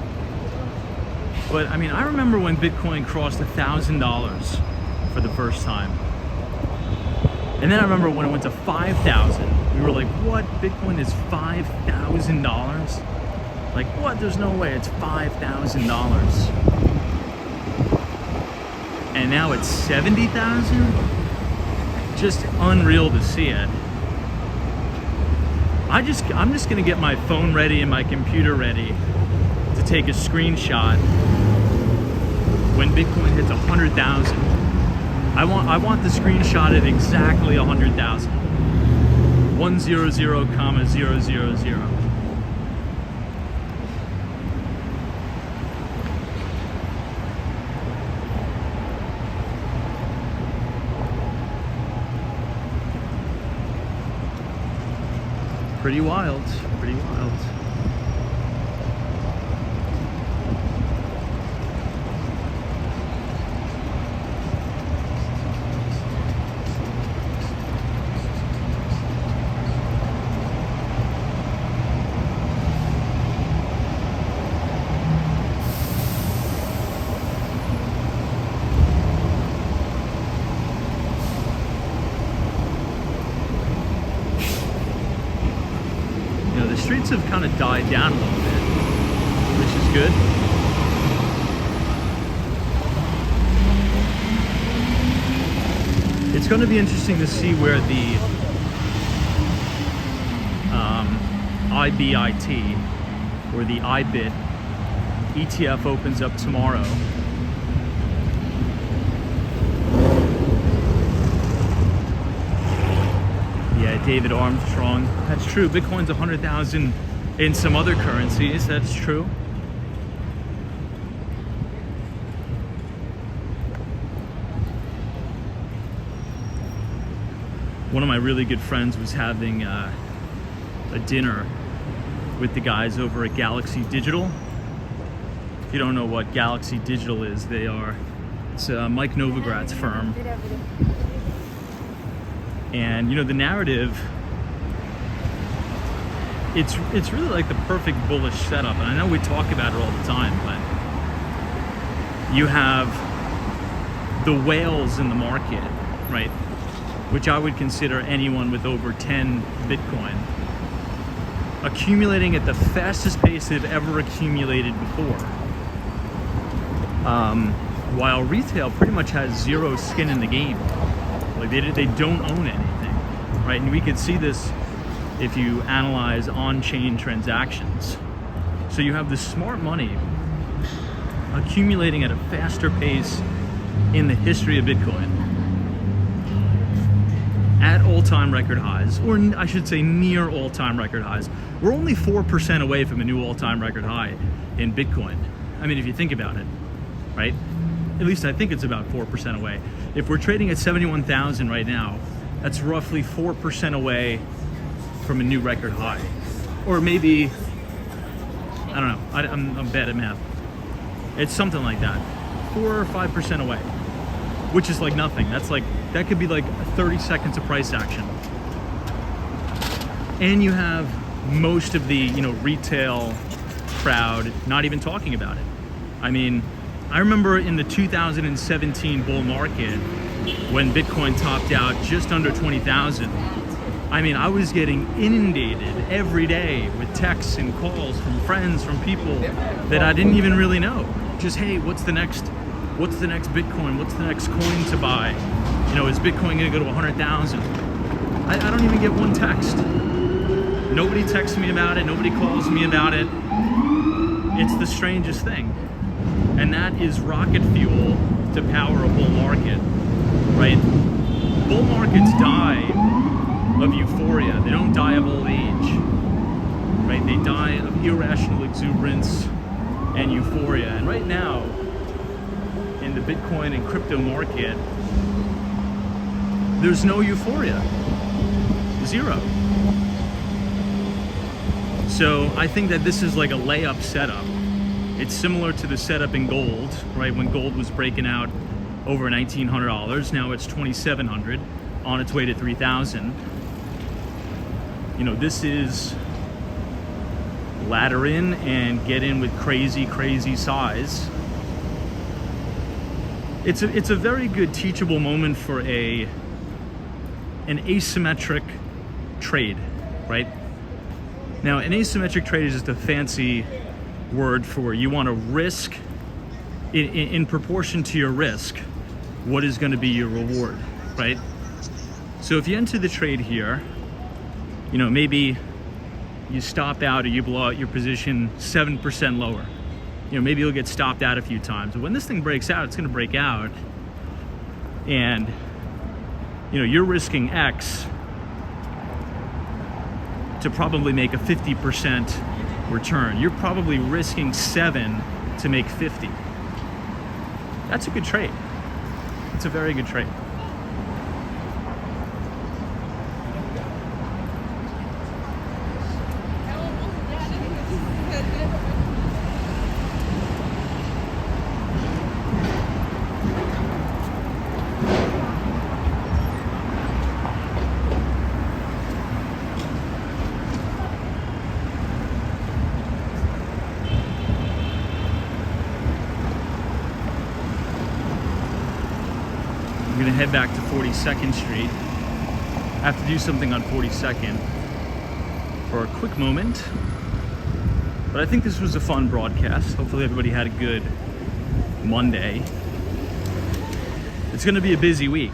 But I mean, I remember when Bitcoin crossed $1,000 for the first time. And then I remember when it went to 5,000, we were like, what? Bitcoin is $5,000? Like, what? There's no way. It's $5,000. And now it's 70,000? Just unreal to see it. I'm just gonna get my phone ready and my computer ready to take a screenshot when Bitcoin hits 100,000. I want the screenshot at exactly 100,000. 100,000. Pretty wild, pretty wild. The streets have kind of died down a little bit, which is good. It's going to be interesting to see where the IBIT or the IBIT ETF opens up tomorrow. Yeah, David Armstrong. That's true. Bitcoin's 100,000 in some other currencies. That's true. One of my really good friends was having a dinner with the guys over at Galaxy Digital. If you don't know what Galaxy Digital is, it's Mike Novograt's firm. And you know, the narrative, it's really like the perfect bullish setup. And I know we talk about it all the time, but you have the whales in the market, right? Which I would consider anyone with over 10 Bitcoin, accumulating at the fastest pace they've ever accumulated before. while retail pretty much has zero skin in the game. Like they don't own anything, right? And we could see this if you analyze on-chain transactions. So you have this smart money accumulating at a faster pace in the history of Bitcoin at all-time record highs, or I should say near all-time record highs. We're only 4% away from a new all-time record high in Bitcoin. I mean, if you think about it, right? At least I think it's about 4% away. If we're trading at 71,000 right now, that's roughly 4% away from a new record high. Or maybe, I don't know, I'm bad at math. It's something like that, 4 or 5% away, which is like nothing. That could be like 30 seconds of price action. And you have most of the, retail crowd not even talking about it. I mean, I remember in the 2017 bull market when Bitcoin topped out just under 20,000. I mean, I was getting inundated every day with texts and calls from friends, from people that I didn't even really know. Just, hey, what's the next Bitcoin? What's the next coin to buy? Is Bitcoin gonna go to 100,000? I don't even get one text. Nobody texts me about it. Nobody calls me about it. It's the strangest thing. And that is rocket fuel to power a bull market, right? Bull markets die of euphoria. They don't die of old age, right? They die of irrational exuberance and euphoria. And right now, in the Bitcoin and crypto market, there's no euphoria. Zero. So I think that this is like a layup setup. It's similar to the setup in gold, right? When gold was breaking out over $1,900, now it's $2,700, on its way to $3,000. This is ladder in and get in with crazy, crazy size. It's a very good teachable moment for an asymmetric trade, right? Now, an asymmetric trade is just a fancy word for you want to risk in proportion to your risk what is going to be your reward, right? So if you enter the trade here, maybe you stop out or you blow out your position 7% lower. Maybe you'll get stopped out a few times. But when this thing breaks out, it's going to break out, and you're risking X to probably make a 50% return. You're probably risking 7 to make 50. That's a good trade. It's a very good trade. I'm gonna head back to 42nd Street. I have to do something on 42nd for a quick moment. But I think this was a fun broadcast. Hopefully everybody had a good Monday. It's gonna be a busy week.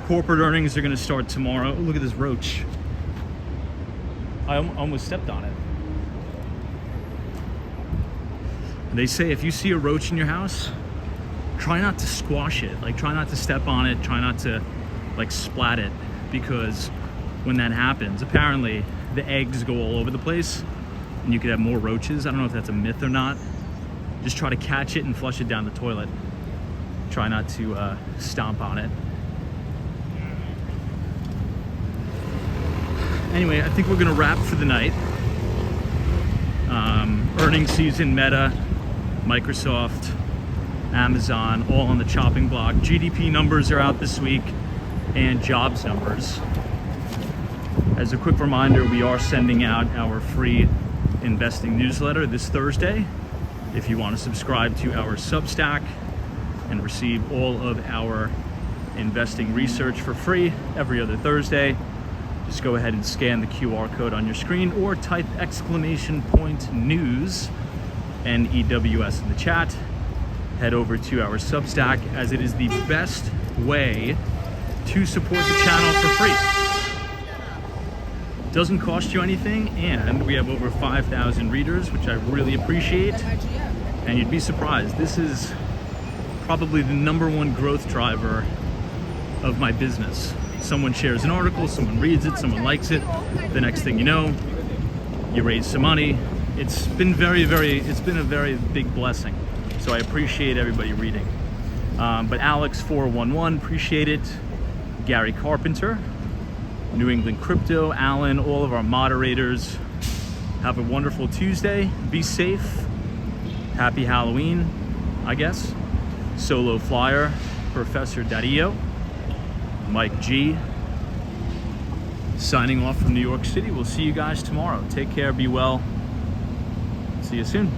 Corporate earnings are gonna start tomorrow. Oh, look at this roach. I almost stepped on it. They say if you see a roach in your house, try not to squash it. Like, try not to step on it. Try not to, splat it. Because when that happens, apparently the eggs go all over the place and you could have more roaches. I don't know if that's a myth or not. Just try to catch it and flush it down the toilet. Try not to stomp on it. Anyway, I think we're gonna wrap for the night. Earnings season, Meta, Microsoft, Amazon, all on the chopping block. GDP numbers are out this week, and jobs numbers. As a quick reminder, we are sending out our free investing newsletter this Thursday. If you want to subscribe to our Substack and receive all of our investing research for free every other Thursday, just go ahead and scan the QR code on your screen or type !news, NEWS, in the chat. head over to our Substack, as it is the best way to support the channel for free. Doesn't cost you anything, and we have over 5,000 readers, which I really appreciate. And you'd be surprised, this is probably the #1 growth driver of my business. Someone shares an article, someone reads it, someone likes it. The next thing you know, you raise some money. It's been it's been a very big blessing. So I appreciate everybody reading. But Alex411, appreciate it. Gary Carpenter, New England Crypto, Alan, all of our moderators. Have a wonderful Tuesday. Be safe. Happy Halloween, I guess. Solo Flyer, Professor Dario, Mike G. Signing off from New York City. We'll see you guys tomorrow. Take care, be well. See you soon.